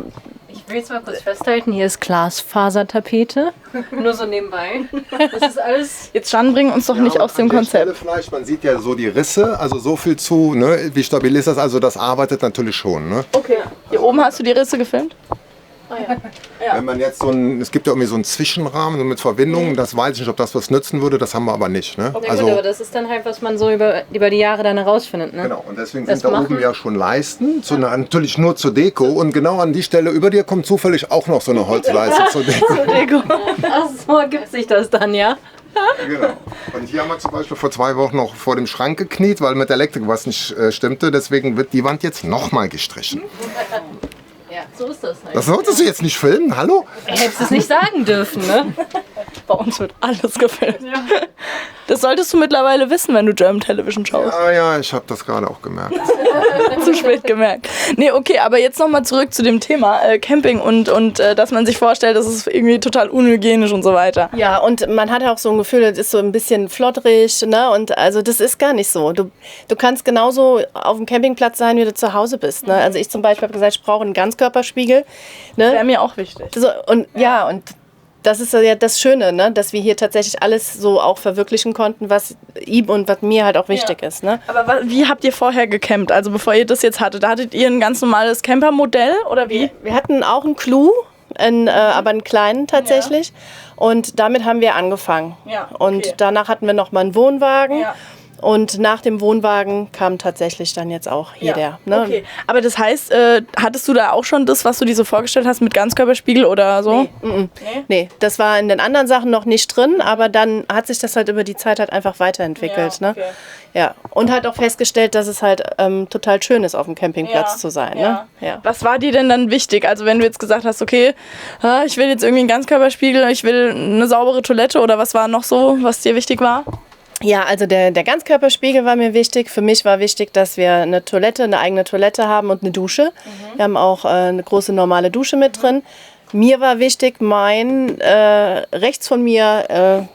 [SPEAKER 3] Ich will jetzt mal kurz festhalten, hier ist Glasfasertapete. Nur so nebenbei. Das ist alles.
[SPEAKER 1] Jetzt Jan, bring uns doch nicht aus dem Konzept.
[SPEAKER 2] Vielleicht, man sieht ja so die Risse, also so viel zu, ne? Wie stabil ist das? Also das arbeitet natürlich schon. Ne?
[SPEAKER 1] Okay. Hier oben hast du die Risse gefilmt?
[SPEAKER 2] Wenn man jetzt es gibt ja irgendwie so einen Zwischenrahmen so mit Verbindungen, das weiß ich nicht, ob das was nützen würde, das haben wir aber nicht. Ne?
[SPEAKER 3] Ja, gut, aber das ist dann halt, was man so über die Jahre dann herausfindet. Ne?
[SPEAKER 2] Genau, und deswegen
[SPEAKER 3] Das
[SPEAKER 2] sind da
[SPEAKER 3] machen-
[SPEAKER 2] oben ja schon Leisten, natürlich nur zur Deko und genau an die Stelle über dir kommt zufällig auch noch so eine Holzleiste zur Deko.
[SPEAKER 3] Ach so ergibt sich das dann, ja?
[SPEAKER 2] Genau. Und hier haben wir zum Beispiel vor 2 Wochen noch vor dem Schrank gekniet, weil mit der Elektrik was nicht stimmte, deswegen wird die Wand jetzt nochmal gestrichen.
[SPEAKER 3] Ja, so ist das halt.
[SPEAKER 2] Das solltest du jetzt nicht filmen, hallo?
[SPEAKER 3] Hättest du es nicht sagen dürfen, ne?
[SPEAKER 1] Bei uns wird alles gefilmt. Ja. Das solltest du mittlerweile wissen, wenn du German Television schaust.
[SPEAKER 2] Ja, ich habe das gerade auch gemerkt.
[SPEAKER 1] Zu spät gemerkt. Nee, okay, aber jetzt nochmal zurück zu dem Thema Camping und dass man sich vorstellt, das ist irgendwie total unhygienisch und so weiter.
[SPEAKER 4] Ja, und man hat auch so ein Gefühl, das ist so ein bisschen flottrig, ne? Und also das ist gar nicht so. Du kannst genauso auf dem Campingplatz sein, wie du zu Hause bist. Ne? Also ich zum Beispiel habe gesagt, ich brauche einen Ganzkörperspiegel. Ne?
[SPEAKER 1] Wäre mir auch wichtig.
[SPEAKER 4] So, und ja, und das ist ja das Schöne, ne? Dass wir hier tatsächlich alles so auch verwirklichen konnten, was ihm und was mir halt auch wichtig ist. Ne?
[SPEAKER 1] Aber wie habt ihr vorher gecampt? Also bevor ihr das jetzt hattet, hattet ihr ein ganz normales Campermodell oder wie?
[SPEAKER 4] Wir hatten auch einen Clou, aber einen kleinen tatsächlich. Ja. Und damit haben wir angefangen. Ja, okay. Und danach hatten wir noch mal einen Wohnwagen. Ja. Und nach dem Wohnwagen kam tatsächlich dann jetzt auch hier der. Ne?
[SPEAKER 1] Okay. Aber das heißt, hattest du da auch schon das, was du dir so vorgestellt hast mit Ganzkörperspiegel oder so?
[SPEAKER 4] Nee, das war in den anderen Sachen noch nicht drin, aber dann hat sich das halt über die Zeit halt einfach weiterentwickelt. Ja, okay. Ne? Ja. Und halt auch festgestellt, dass es halt total schön ist, auf dem Campingplatz zu sein.
[SPEAKER 1] Ja.
[SPEAKER 4] Ne? Ja.
[SPEAKER 1] Was war dir denn dann wichtig? Also wenn du jetzt gesagt hast, okay, ich will jetzt irgendwie einen Ganzkörperspiegel, ich will eine saubere Toilette oder was war noch so, was dir wichtig war?
[SPEAKER 4] Ja, also der Ganzkörperspiegel war mir wichtig. Für mich war wichtig, dass wir eine eigene Toilette haben und eine Dusche. Wir haben auch eine große normale Dusche mit drin. Mir war wichtig, rechts von mir,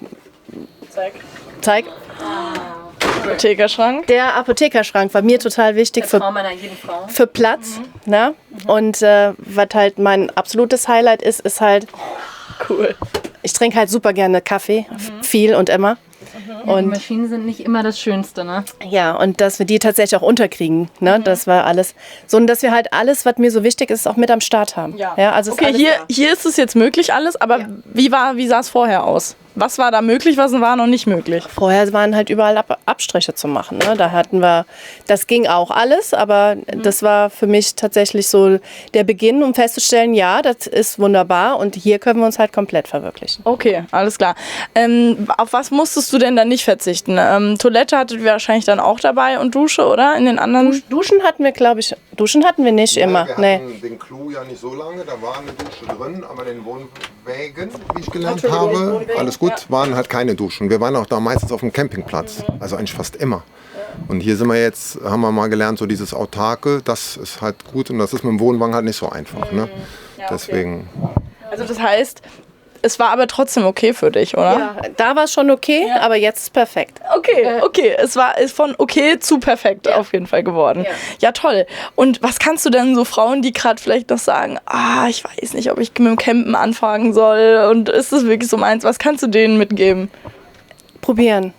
[SPEAKER 4] zeig.
[SPEAKER 1] Apothekerschrank.
[SPEAKER 4] Der Apothekerschrank war mir total wichtig für Platz. Ne? Und was halt mein absolutes Highlight ist halt,
[SPEAKER 1] cool.
[SPEAKER 4] Ich trinke halt super gerne Kaffee, viel und immer.
[SPEAKER 3] Und die Maschinen sind nicht immer das Schönste, ne?
[SPEAKER 4] Ja, und dass wir die tatsächlich auch unterkriegen, ne? Das war alles so, und dass wir halt alles, was mir so wichtig ist, auch mit am Start haben.
[SPEAKER 1] Ja.
[SPEAKER 4] Also
[SPEAKER 1] okay, hier ist es jetzt möglich alles, aber wie sah es vorher aus? Was war da möglich, was war noch nicht möglich?
[SPEAKER 4] Vorher waren halt überall Abstriche zu machen. Ne? Da hatten wir, das ging auch alles, aber das war für mich tatsächlich so der Beginn, um festzustellen, ja, das ist wunderbar und hier können wir uns halt komplett verwirklichen.
[SPEAKER 1] Okay, alles klar. Auf was musstest du denn dann nicht verzichten? Toilette hattet ihr wahrscheinlich dann auch dabei und Dusche, oder? In den anderen?
[SPEAKER 4] Duschen hatten wir, glaube ich, nicht immer.
[SPEAKER 2] Wir hatten den Clou ja nicht so lange, da war eine Dusche drin, aber den Wohnwägen, wie ich gelernt habe, alles gut, waren halt keine Duschen. Wir waren auch da meistens auf dem Campingplatz, also eigentlich fast immer. Und hier sind wir jetzt, haben wir mal gelernt, so dieses Autarke, das ist halt gut und das ist mit dem Wohnwagen halt nicht so einfach. Ne?
[SPEAKER 1] Ja, okay.
[SPEAKER 2] Deswegen.
[SPEAKER 1] Also das heißt, es war aber trotzdem okay für dich, oder?
[SPEAKER 4] Ja, da war es schon okay, aber jetzt ist perfekt.
[SPEAKER 1] Okay. Es ist von okay zu perfekt auf jeden Fall geworden. Ja, toll. Und was kannst du denn so Frauen, die gerade vielleicht noch sagen, ich weiß nicht, ob ich mit dem Campen anfangen soll und ist das wirklich so meins, was kannst du denen mitgeben?
[SPEAKER 4] Probieren.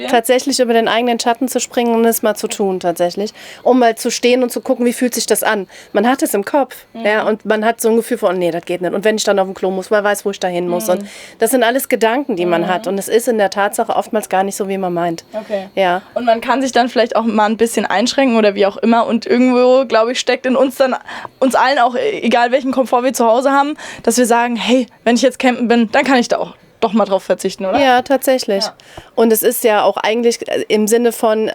[SPEAKER 4] Tatsächlich über den eigenen Schatten zu springen und es mal zu tun tatsächlich. Um mal zu stehen und zu gucken, wie fühlt sich das an. Man hat es im Kopf und man hat so ein Gefühl von, nee, das geht nicht. Und wenn ich dann auf dem Klo muss, man weiß, wo ich da hin muss. Und das sind alles Gedanken, die man hat. Und es ist in der Tatsache oftmals gar nicht so, wie man meint.
[SPEAKER 1] Okay.
[SPEAKER 4] Ja.
[SPEAKER 1] Und man kann sich dann vielleicht auch mal ein bisschen einschränken oder wie auch immer. Und irgendwo, glaube ich, steckt in uns allen auch, egal welchen Komfort wir zu Hause haben, dass wir sagen, hey, wenn ich jetzt campen bin, dann kann ich da auch doch mal drauf verzichten, oder?
[SPEAKER 4] Ja, tatsächlich. Ja. Und es ist ja auch eigentlich im Sinne von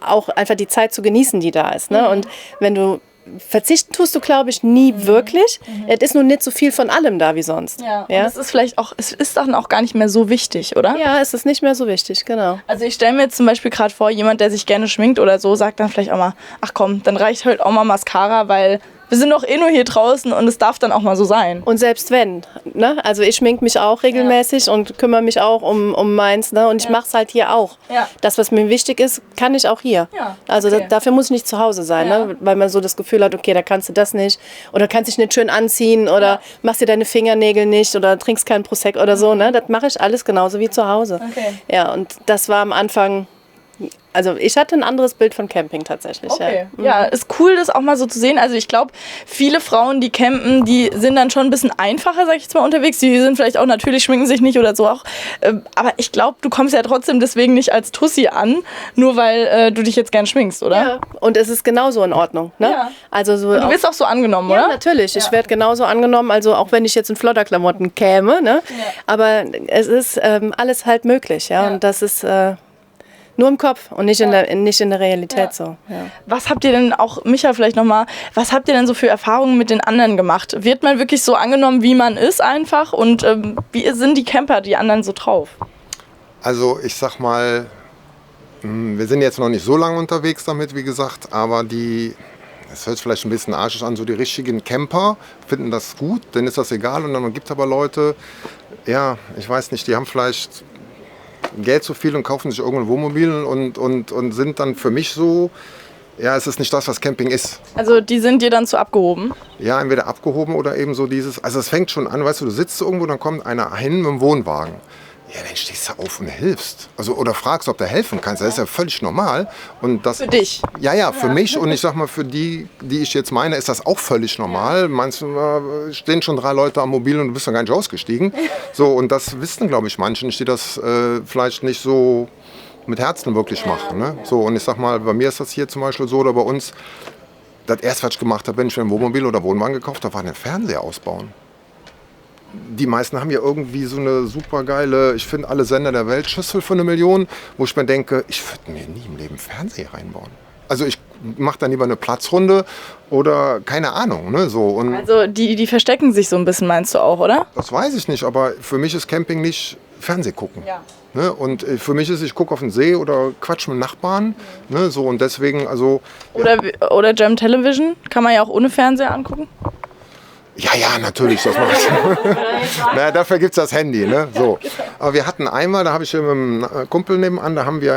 [SPEAKER 4] auch einfach die Zeit zu genießen, die da ist. Ne? Und wenn du verzichten tust du, glaube ich, nie wirklich. Es ist nur nicht so viel von allem da wie sonst.
[SPEAKER 1] Ja. Und es ist vielleicht auch, es ist dann auch gar nicht mehr so wichtig, oder?
[SPEAKER 4] Ja, es ist nicht mehr so wichtig, genau.
[SPEAKER 1] Also ich stelle mir jetzt zum Beispiel gerade vor, jemand, der sich gerne schminkt oder so, sagt dann vielleicht auch mal, ach komm, dann reicht halt auch mal Mascara, weil wir sind doch nur hier draußen und es darf dann auch mal so sein.
[SPEAKER 4] Und selbst wenn, ne? Also ich schminke mich auch regelmäßig und kümmere mich auch um meins, ne? Und ich mache es halt hier auch. Ja. Das, was mir wichtig ist, kann ich auch hier. Ja. Also dafür muss ich nicht zu Hause sein, ne? Weil man so das Gefühl hat, okay, da kannst du das nicht oder kannst dich nicht schön anziehen oder machst dir deine Fingernägel nicht oder trinkst keinen Prosecco oder so, ne? Das mache ich alles genauso wie zu Hause. Okay. Ja, und das war am Anfang. Also ich hatte ein anderes Bild von Camping tatsächlich.
[SPEAKER 1] Okay. Ja, ist cool, das auch mal so zu sehen. Also ich glaube, viele Frauen, die campen, die sind dann schon ein bisschen einfacher, sag ich jetzt mal, unterwegs. Die sind vielleicht auch natürlich, schminken sich nicht oder so auch. Aber ich glaube, du kommst ja trotzdem deswegen nicht als Tussi an, nur weil du dich jetzt gern schminkst, oder?
[SPEAKER 4] Ja, und es ist genauso in Ordnung. Ne? Ja. Also so
[SPEAKER 1] und du wirst auch so angenommen, oder?
[SPEAKER 4] Ja, natürlich. Ja. Ich werde genauso angenommen, also auch wenn ich jetzt in Flodderklamotten käme. Ne? Ja. Aber es ist alles halt möglich. Ja? Und das ist... nur im Kopf und nicht in der Realität so. Ja.
[SPEAKER 1] Was habt ihr denn auch, Micha vielleicht nochmal, was habt ihr denn so für Erfahrungen mit den anderen gemacht? Wird man wirklich so angenommen, wie man ist einfach? Und wie sind die Camper, die anderen so drauf?
[SPEAKER 2] Also ich sag mal, wir sind jetzt noch nicht so lange unterwegs damit, wie gesagt, aber das hört sich vielleicht ein bisschen arschig an, so die richtigen Camper finden das gut, denen ist das egal. Und dann gibt es aber Leute, ja, ich weiß nicht, die haben vielleicht Geld zu viel und kaufen sich irgendein Wohnmobil und sind dann für mich so, ja, es ist nicht das, was Camping ist.
[SPEAKER 1] Also die sind dir dann zu abgehoben?
[SPEAKER 2] Ja, entweder abgehoben oder eben so dieses, also es fängt schon an, weißt du sitzt irgendwo, dann kommt einer hin mit dem Wohnwagen. Ja, dann stehst du auf und hilfst. Also, oder fragst, ob du helfen kannst. Das ist ja völlig normal. Und das,
[SPEAKER 1] für dich?
[SPEAKER 2] Ja, für mich. Und ich sag mal, für die ich jetzt meine, ist das auch völlig normal. Manchmal stehen schon 3 Leute am Mobil und du bist dann gar nicht ausgestiegen. So, und das wissen, glaube ich, manche nicht, die das vielleicht nicht so mit Herzen wirklich machen. Ne? So, und ich sag mal, bei mir ist das hier zum Beispiel so, oder bei uns, das erste, was ich gemacht habe, wenn ich mir ein Wohnmobil oder Wohnwagen gekauft habe, war den Fernseher ausbauen. Die meisten haben ja irgendwie so eine super geile, ich finde alle Sender der Welt, Schüssel für 1 Million, wo ich mir denke, ich würde mir nie im Leben Fernseher reinbauen. Also ich mache dann lieber eine Platzrunde oder keine Ahnung. Ne, so. Und
[SPEAKER 1] also die verstecken sich so ein bisschen, meinst du auch, oder?
[SPEAKER 2] das weiß ich nicht, aber für mich ist Camping nicht Fernseh gucken. Ja. Ne, und für mich ist, ich gucke auf den See oder quatsch mit Nachbarn. Ne, so, und deswegen, also...
[SPEAKER 1] Oder Jam Television, kann man ja auch ohne Fernseher angucken.
[SPEAKER 2] Ja, natürlich, das mache ich. Naja, dafür gibt es das Handy. Ne? So. Aber wir hatten einmal, da habe ich mit einem Kumpel nebenan, da haben wir,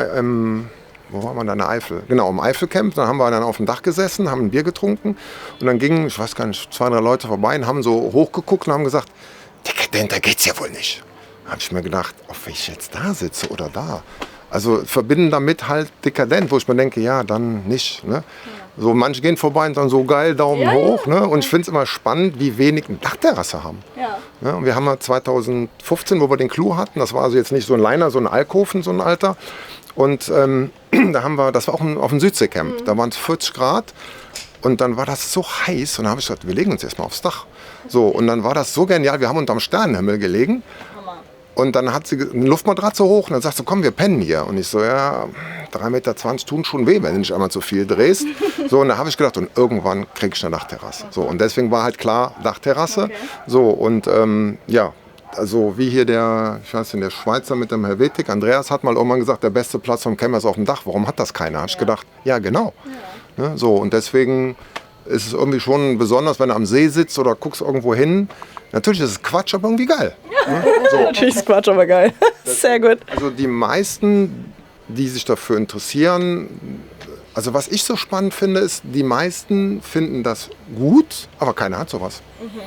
[SPEAKER 2] wo waren wir da, in der Eifel? Genau, im Eifelcamp. Da haben wir dann auf dem Dach gesessen, haben ein Bier getrunken. Und dann gingen, ich weiß gar nicht, 2, 3 Leute vorbei und haben so hochgeguckt und haben gesagt, dekadenter geht's ja wohl nicht. Da habe ich mir gedacht, ob ich jetzt da sitze oder da. Also verbinden damit halt dekadent, wo ich mir denke, ja, dann nicht. Ne? So, manche gehen vorbei und sagen so geil, Daumen hoch. Ne? Und ich finde es immer spannend, wie wenig eine Dachterrasse haben. Ja. Ne? Und wir haben ja 2015, wo wir den Clou hatten, das war also jetzt nicht so ein Liner, so ein Alkoven, so ein alter. Und da haben wir, das war auch auf dem Südseecamp, da waren es 40 Grad. Und dann war das so heiß und dann habe ich gesagt, wir legen uns erstmal aufs Dach. So, und dann war das so genial, wir haben unterm Sternenhimmel gelegen. Und dann hat sie eine Luftmatratze hoch und dann sagt sie, komm, wir pennen hier. Und ich so, ja, 3,20 Meter tun schon weh, wenn du nicht einmal zu viel drehst. So, und da habe ich gedacht, und irgendwann krieg ich eine Dachterrasse. So, und deswegen war halt klar, Dachterrasse. Okay. So, und ja, also wie hier der Schweizer mit dem Helvetik, Andreas hat mal irgendwann gesagt, der beste Platz vom Camper ist auf dem Dach. Warum hat das keiner? Habe ich gedacht, ja, genau. Ja. Ne, so, und deswegen ist es irgendwie schon besonders, wenn du am See sitzt oder guckst irgendwo hin. Natürlich ist es Quatsch, aber irgendwie geil. Ja. Ne? So.
[SPEAKER 1] Natürlich ist Quatsch, aber geil. Sehr gut.
[SPEAKER 2] Also die meisten, die sich dafür interessieren, also was ich so spannend finde, ist, die meisten finden das gut, aber keiner hat sowas. Mhm.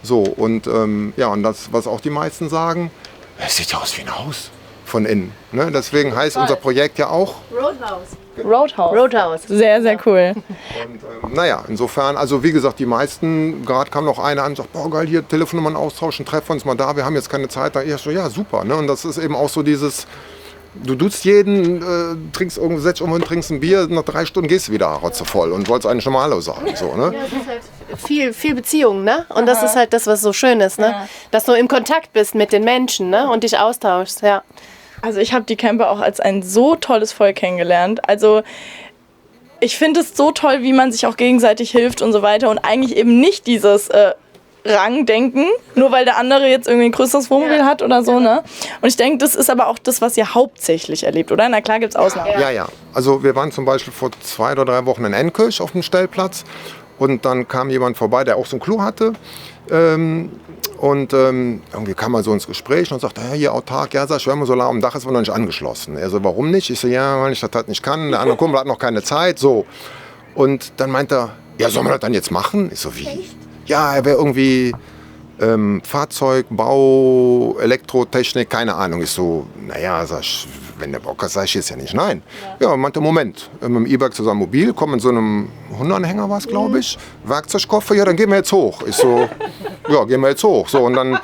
[SPEAKER 2] So, und ja, und das, was auch die meisten sagen, es sieht ja aus wie ein Haus von innen. Ne? Deswegen heißt unser Projekt ja auch
[SPEAKER 1] Roadhouse. Sehr, sehr cool.
[SPEAKER 2] Und naja, insofern, also wie gesagt, die meisten, gerade kam noch einer an und sagt, boah geil, hier Telefonnummern austauschen, treffen uns mal da, wir haben jetzt keine Zeit. Da ich so, ja super. Ne? Und das ist eben auch so dieses, du duzt jeden, trinkst irgendwo, setzt irgendwo hin, trinkst ein Bier, nach 3 Stunden gehst du wieder rotzevoll und wolltest eigentlich schon mal Hallo sagen. So, ne?
[SPEAKER 4] Ja, das ist halt viel Beziehung, ne? Und das ist halt das, was so schön ist, ne? Ja. Dass du im Kontakt bist mit den Menschen, ne? Und dich austauschst, ja.
[SPEAKER 1] Also ich habe die Camper auch als ein so tolles Volk kennengelernt. Also ich finde es so toll, wie man sich auch gegenseitig hilft und so weiter und eigentlich eben nicht dieses Rangdenken, nur weil der andere jetzt irgendwie ein größeres Wohnmobil hat oder so, ne? Und ich denke, das ist aber auch das, was ihr hauptsächlich erlebt, oder? Na klar gibt es Ausnahmen.
[SPEAKER 2] Ja. Also wir waren zum Beispiel vor 2 oder 3 Wochen in Enkirch auf dem Stellplatz und dann kam jemand vorbei, der auch so ein Clou hatte. Und irgendwie kam er so ins Gespräch und sagte, ja, hier autark, ja, sag ich, Solar am Dach ist aber noch nicht angeschlossen. Er so, warum nicht? Ich so, ja, weil ich das halt nicht kann. Der andere Kumpel hat noch keine Zeit, so. Und dann meint er, ja, sollen wir das dann jetzt machen? Ich so, wie? Ja, er wäre irgendwie Fahrzeug, Bau, Elektrotechnik, keine Ahnung. Ich so, naja, sag ich, wenn der Bock hat, sag ich jetzt ja nicht nein. Ja, meinte, Moment, mit dem E-Bike zusammen mobil, kommen in so einem Hundeanhänger war es, glaube ich, Werkzeugkoffer, ja, dann gehen wir jetzt hoch. Ich so, ja, gehen wir jetzt hoch. So, und dann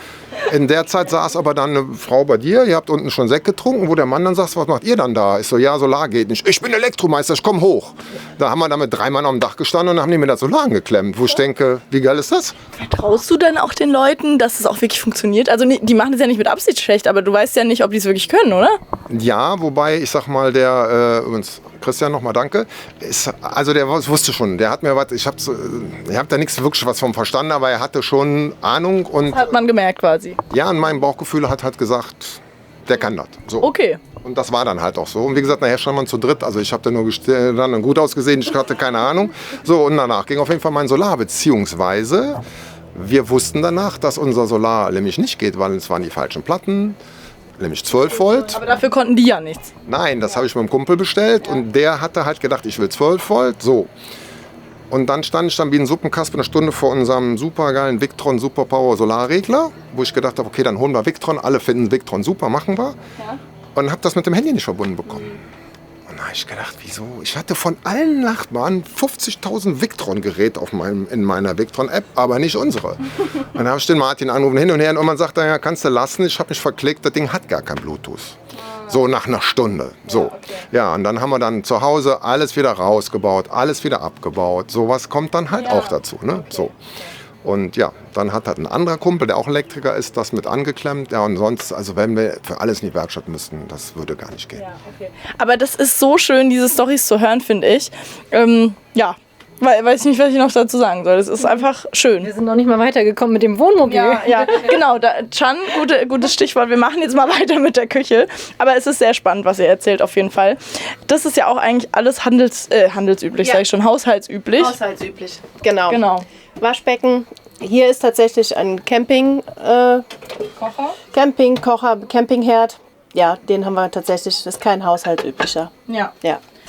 [SPEAKER 2] in der Zeit saß aber dann eine Frau bei dir, ihr habt unten schon Sekt getrunken, wo der Mann dann sagt, was macht ihr dann da? Ich so, ja, Solar geht nicht. Ich bin Elektromeister, ich komm hoch. Da haben wir dann mit 3 Mann am Dach gestanden und haben die mir das Solar angeklemmt. Wo ich denke, wie geil ist das?
[SPEAKER 1] Vertraust du dann auch den Leuten, dass es auch wirklich funktioniert? Also die machen es ja nicht mit Absicht schlecht, aber du weißt ja nicht, ob die es wirklich können, oder?
[SPEAKER 2] Ja, wobei, ich sag mal, der, übrigens, Christian, nochmal danke, also der wusste schon, der hat mir was, ich hab da nichts wirklich was vom verstanden, aber er hatte schon Ahnung und...
[SPEAKER 1] Das hat man gemerkt quasi.
[SPEAKER 2] Ja, und mein Bauchgefühl hat halt gesagt, der kann das. So.
[SPEAKER 1] Okay.
[SPEAKER 2] Und das war dann halt auch so. Und wie gesagt, nachher stand man zu dritt. Also ich habe da nur dann gut ausgesehen, ich hatte keine Ahnung. So, und danach ging auf jeden Fall mein Solar, beziehungsweise wir wussten danach, dass unser Solar nämlich nicht geht, weil es waren die falschen Platten, nämlich 12 Volt.
[SPEAKER 1] Aber dafür konnten die ja nichts.
[SPEAKER 2] Nein, das habe ich mit dem Kumpel bestellt und der hatte halt gedacht, ich will 12 Volt. So. Und dann stand ich dann wie ein Suppenkasper eine Stunde vor unserem supergeilen Victron Superpower Solarregler, wo ich gedacht habe, okay, dann holen wir Victron, alle finden Victron super, machen wir. Ja. Und habe das mit dem Handy nicht verbunden bekommen. Und da habe ich gedacht, wieso? Ich hatte von allen Nachbarn 50.000 Victron-Geräte in meiner Victron-App, aber nicht unsere. Und dann habe ich den Martin angerufen, hin und her, und man sagt, ja, kannst du lassen, ich habe mich verklickt, das Ding hat gar kein Bluetooth. So nach einer Stunde. So. Ja, okay. Ja, und dann haben wir dann zu Hause alles wieder rausgebaut, alles wieder abgebaut. Sowas kommt dann halt auch dazu. Ne? Okay. So. Und ja, dann hat halt ein anderer Kumpel, der auch Elektriker ist, das mit angeklemmt. Ja, und sonst, also wenn wir für alles in die Werkstatt müssten, das würde gar nicht gehen.
[SPEAKER 1] Ja, okay. Aber das ist so schön, diese Storys zu hören, finde ich. Ja. Weiß nicht, was ich noch dazu sagen soll. Das ist einfach schön.
[SPEAKER 3] Wir sind noch nicht mal weitergekommen mit dem Wohnmobil.
[SPEAKER 1] Ja, genau. Chan, gutes Stichwort. Wir machen jetzt mal weiter mit der Küche. Aber es ist sehr spannend, was ihr erzählt, auf jeden Fall. Das ist ja auch eigentlich alles handelsüblich, sage ich schon, haushaltsüblich.
[SPEAKER 4] Haushaltsüblich, genau. Waschbecken. Hier ist tatsächlich ein Campingkocher, Campingherd. Ja, den haben wir tatsächlich. Das ist kein haushaltsüblicher.
[SPEAKER 1] Ja.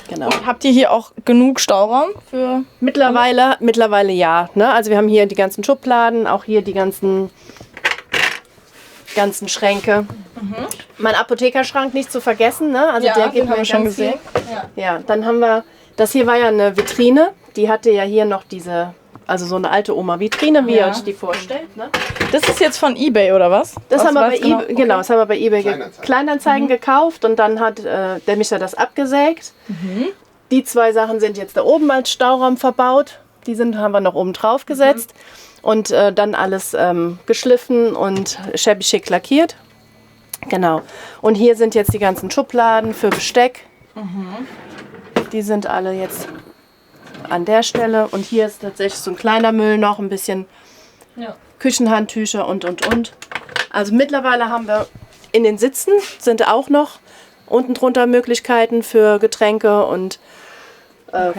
[SPEAKER 4] Genau.
[SPEAKER 1] Und habt ihr hier auch genug Stauraum für?
[SPEAKER 4] Mittlerweile ja. Ne? Also wir haben hier die ganzen Schubladen, auch hier die ganzen Schränke. Mhm. Mein Apothekerschrank nicht zu vergessen. Ne? Also
[SPEAKER 1] ja,
[SPEAKER 4] der geht mir schon gesehen. Ja, dann haben wir, das hier war ja eine Vitrine. Die hatte ja hier noch also so eine alte Oma-Vitrine, wie ihr euch die vorstellt. Ne?
[SPEAKER 1] Das ist jetzt von eBay oder was?
[SPEAKER 4] Das haben wir bei eBay, genau, das haben wir bei eBay Kleinanzeigen gekauft und dann hat der Micha das abgesägt. Mhm. Die 2 Sachen sind jetzt da oben als Stauraum verbaut. Die haben wir noch oben drauf gesetzt und dann alles geschliffen und shabby schick lackiert. Genau. Und hier sind jetzt die ganzen Schubladen für Besteck. Mhm. Die sind alle jetzt an der Stelle. Und hier ist tatsächlich so ein kleiner Müll noch, ein bisschen Küchenhandtücher und. Also mittlerweile haben wir in den Sitzen sind auch noch unten drunter Möglichkeiten für Getränke und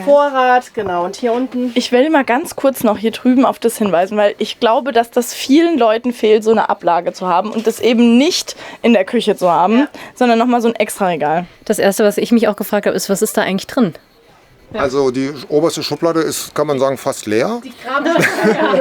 [SPEAKER 4] Vorrat, genau. Und hier unten.
[SPEAKER 1] Ich will mal ganz kurz noch hier drüben auf das hinweisen, weil ich glaube, dass das vielen Leuten fehlt, so eine Ablage zu haben und das eben nicht in der Küche zu haben, sondern nochmal so ein Extraregal.
[SPEAKER 3] Das Erste, was ich mich auch gefragt habe, ist, was ist da eigentlich drin?
[SPEAKER 2] Ja. Also die oberste Schublade ist, kann man sagen, fast leer.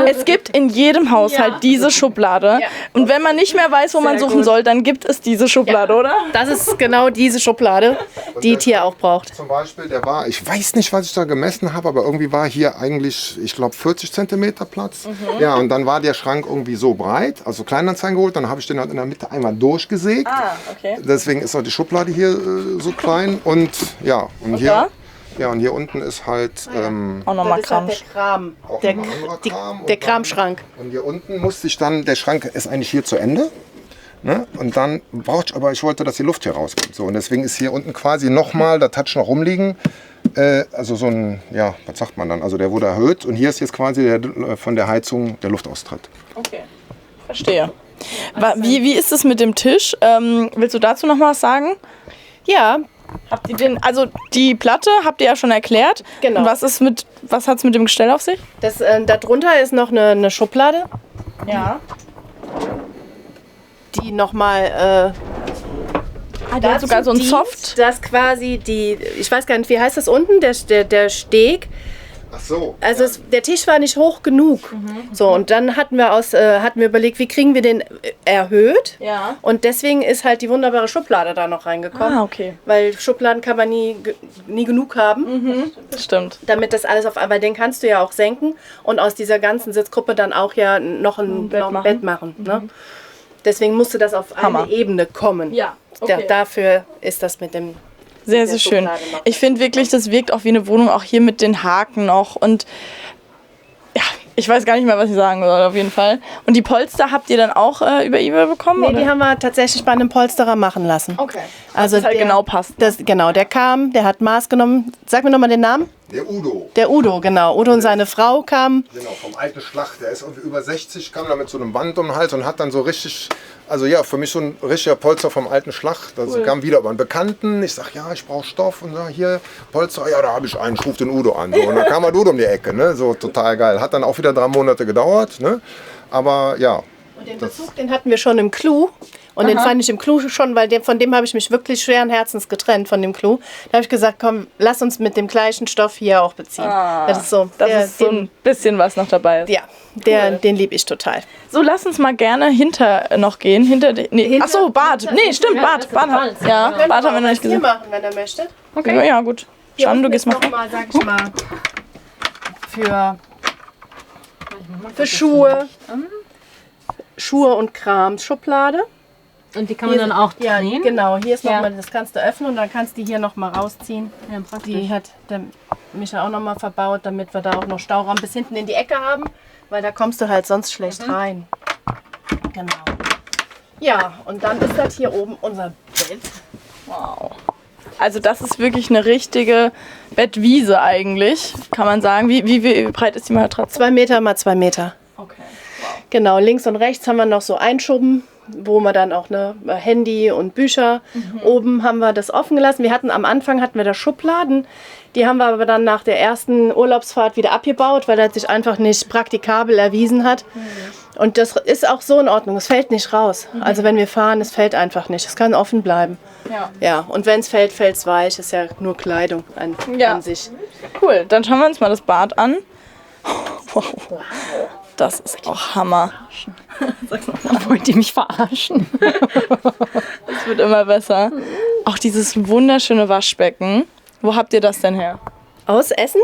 [SPEAKER 1] Es gibt in jedem Haushalt diese Schublade. Ja. Und wenn man nicht mehr weiß, wo man suchen soll, dann gibt es diese Schublade, oder?
[SPEAKER 4] Das ist genau diese Schublade, die Tier auch braucht.
[SPEAKER 2] Zum Beispiel, der war, ich weiß nicht, was ich da gemessen habe, aber irgendwie war hier eigentlich, ich glaube, 40 cm Platz. Mhm. Ja, und dann war der Schrank irgendwie so breit, also Kleinanzeigen geholt, dann habe ich den halt in der Mitte einmal durchgesägt.
[SPEAKER 1] Ah, okay.
[SPEAKER 2] Deswegen ist auch die Schublade hier so klein und ja, und hier... Da? Ja, und hier unten ist halt
[SPEAKER 1] auch nochmal
[SPEAKER 4] Kram. Der Kramschrank.
[SPEAKER 2] Und hier unten musste ich dann, der Schrank ist eigentlich hier zu Ende. Ne? Und dann brauchte ich, aber ich wollte, dass die Luft hier rauskommt. So, und deswegen ist hier unten quasi nochmal der Touch noch rumliegen. Also so ein, ja, was sagt man dann? Also der wurde erhöht und hier ist jetzt quasi von der Heizung der Luftaustritt.
[SPEAKER 1] Okay, verstehe. Wie ist es mit dem Tisch? Willst du dazu noch was sagen?
[SPEAKER 4] Ja.
[SPEAKER 1] Habt ihr also die Platte habt ihr ja schon erklärt.
[SPEAKER 4] Genau.
[SPEAKER 1] Und was hat es mit dem Gestell auf sich?
[SPEAKER 4] Darunter ist noch eine Schublade.
[SPEAKER 1] Ja.
[SPEAKER 4] Die nochmal.
[SPEAKER 1] Die hat sogar so ein Soft.
[SPEAKER 4] Das quasi ich weiß gar nicht, wie heißt das unten? Der Steg.
[SPEAKER 2] Ach so.
[SPEAKER 4] Also der Tisch war nicht hoch genug. Mhm. So, und dann hatten wir überlegt, wie kriegen wir den erhöht. Ja. Und deswegen ist halt die wunderbare Schublade da noch reingekommen.
[SPEAKER 1] Ah, okay.
[SPEAKER 4] Weil Schubladen kann man nie genug haben.
[SPEAKER 1] Mhm. Das stimmt.
[SPEAKER 4] Damit das alles weil den kannst du ja auch senken und aus dieser ganzen Sitzgruppe dann auch ja noch ein Bett machen.
[SPEAKER 1] Mhm.
[SPEAKER 4] Ne? Deswegen musste das auf
[SPEAKER 1] Hammer.
[SPEAKER 4] eine Ebene kommen.
[SPEAKER 1] Ja, okay.
[SPEAKER 4] Dafür ist das mit dem...
[SPEAKER 1] Sehr,
[SPEAKER 4] der
[SPEAKER 1] sehr schön.
[SPEAKER 4] Schublade noch.
[SPEAKER 1] Ich finde wirklich, das wirkt auch wie eine Wohnung, auch hier mit den Haken noch. Und ja, ich weiß gar nicht mehr, was ich sagen soll, auf jeden Fall. Und die Polster habt ihr dann auch über eBay bekommen?
[SPEAKER 4] Nee,
[SPEAKER 1] oder?
[SPEAKER 4] die haben wir tatsächlich bei einem Polsterer machen lassen.
[SPEAKER 1] Okay.
[SPEAKER 4] Also
[SPEAKER 1] das halt genau passt.
[SPEAKER 4] Genau, der kam, der hat Maß genommen. Sag mir nochmal den Namen.
[SPEAKER 2] Der Udo.
[SPEAKER 4] Der Udo, genau. Udo und seine Frau kamen.
[SPEAKER 2] Genau, vom alten Schlag. Der ist irgendwie über 60, kam da mit so einem Band um den Hals und hat dann so richtig, also ja, für mich so ein richtiger Polster vom alten Schlag. Das kam wieder über einen Bekannten. Ich sag, ja, ich brauche Stoff und sag, hier, Polster, ja, da habe ich einen, ich ruf den Udo an. So. Und dann kam halt Udo um die Ecke, ne? So total geil. Hat dann auch wieder 3 Monate gedauert, ne? Aber ja.
[SPEAKER 4] Und den Bezug, den hatten wir schon im Clou. Und den fand ich im Clou schon, weil von dem habe ich mich wirklich schweren Herzens getrennt, von dem Clou. Da habe ich gesagt, komm, lass uns mit dem gleichen Stoff hier auch beziehen. Das ist so,
[SPEAKER 1] ein bisschen was noch dabei ist.
[SPEAKER 4] Ja, den liebe ich total.
[SPEAKER 1] So, lass uns mal gerne hinter noch gehen. Achso, Bad. Nee, stimmt, Bad. Bad haben wir noch nicht gesehen.
[SPEAKER 4] Hier machen, wenn er möchte.
[SPEAKER 1] Okay. Ja, gut. Schauen, du gehst mal.
[SPEAKER 4] Sag ich mal, für Schuhe und Krams Schublade.
[SPEAKER 3] Und die kann man dann auch
[SPEAKER 4] Ja,
[SPEAKER 3] drehen?
[SPEAKER 4] genau. Hier ist
[SPEAKER 3] Ja.
[SPEAKER 4] nochmal, das kannst du öffnen und dann kannst du die hier nochmal rausziehen.
[SPEAKER 3] Ja, praktisch.
[SPEAKER 4] Die hat der Micha auch nochmal verbaut, damit wir da auch noch Stauraum bis hinten in die Ecke haben, weil da kommst du halt sonst schlecht rein. Genau. Ja, und dann ist das hier oben unser Bett.
[SPEAKER 1] Wow. Also das ist wirklich eine richtige Bettwiese eigentlich, kann man sagen. Wie breit ist die Matratze?
[SPEAKER 4] 2 Meter mal 2 Meter.
[SPEAKER 1] Okay.
[SPEAKER 4] Genau, links und rechts haben wir noch so Einschubben, wo wir dann auch Handy und Bücher. Oben haben wir das offen gelassen. Am Anfang hatten wir da Schubladen. Die haben wir aber dann nach der ersten Urlaubsfahrt wieder abgebaut, weil das sich einfach nicht praktikabel erwiesen hat. Und das ist auch so in Ordnung. Es fällt nicht raus. Also wenn wir fahren, es fällt einfach nicht. Es kann offen bleiben. Ja, und wenn es fällt, fällt es weich. Ist ja nur Kleidung an sich.
[SPEAKER 1] Cool, dann schauen wir uns mal das Bad an. Wow. Das ist auch Hammer.
[SPEAKER 3] Wollt ihr mich verarschen?
[SPEAKER 1] Es wird immer besser. Auch dieses wunderschöne Waschbecken. Wo habt ihr das denn her?
[SPEAKER 4] Aus Essen?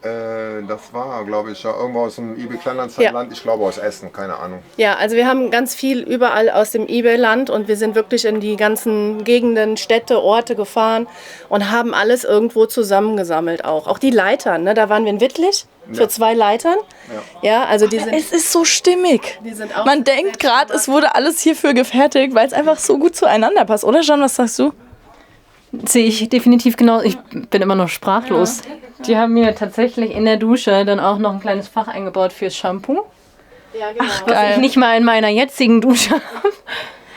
[SPEAKER 2] Das war, glaube ich, ja, irgendwo aus dem eBay-Kleinanzeigenland. Ich glaube aus Essen, keine Ahnung.
[SPEAKER 4] Ja, also wir haben ganz viel überall aus dem eBay-Land und wir sind wirklich in die ganzen Gegenden, Städte, Orte gefahren und haben alles irgendwo zusammengesammelt auch. Auch die Leitern, ne? Da waren wir in Wittlich für 2 Leitern. Ja, also die sind...
[SPEAKER 1] Es ist so stimmig.
[SPEAKER 4] Die sind auch
[SPEAKER 1] Man denkt gerade, es wurde alles hierfür gefertigt, weil es einfach so gut zueinander passt. Oder Jean, was sagst du?
[SPEAKER 3] Sehe ich definitiv genau. Ich bin immer noch sprachlos. Die haben mir tatsächlich in der Dusche dann auch noch ein kleines Fach eingebaut fürs Shampoo.
[SPEAKER 4] Ja, genau.
[SPEAKER 3] Was ich nicht mal in meiner jetzigen Dusche habe.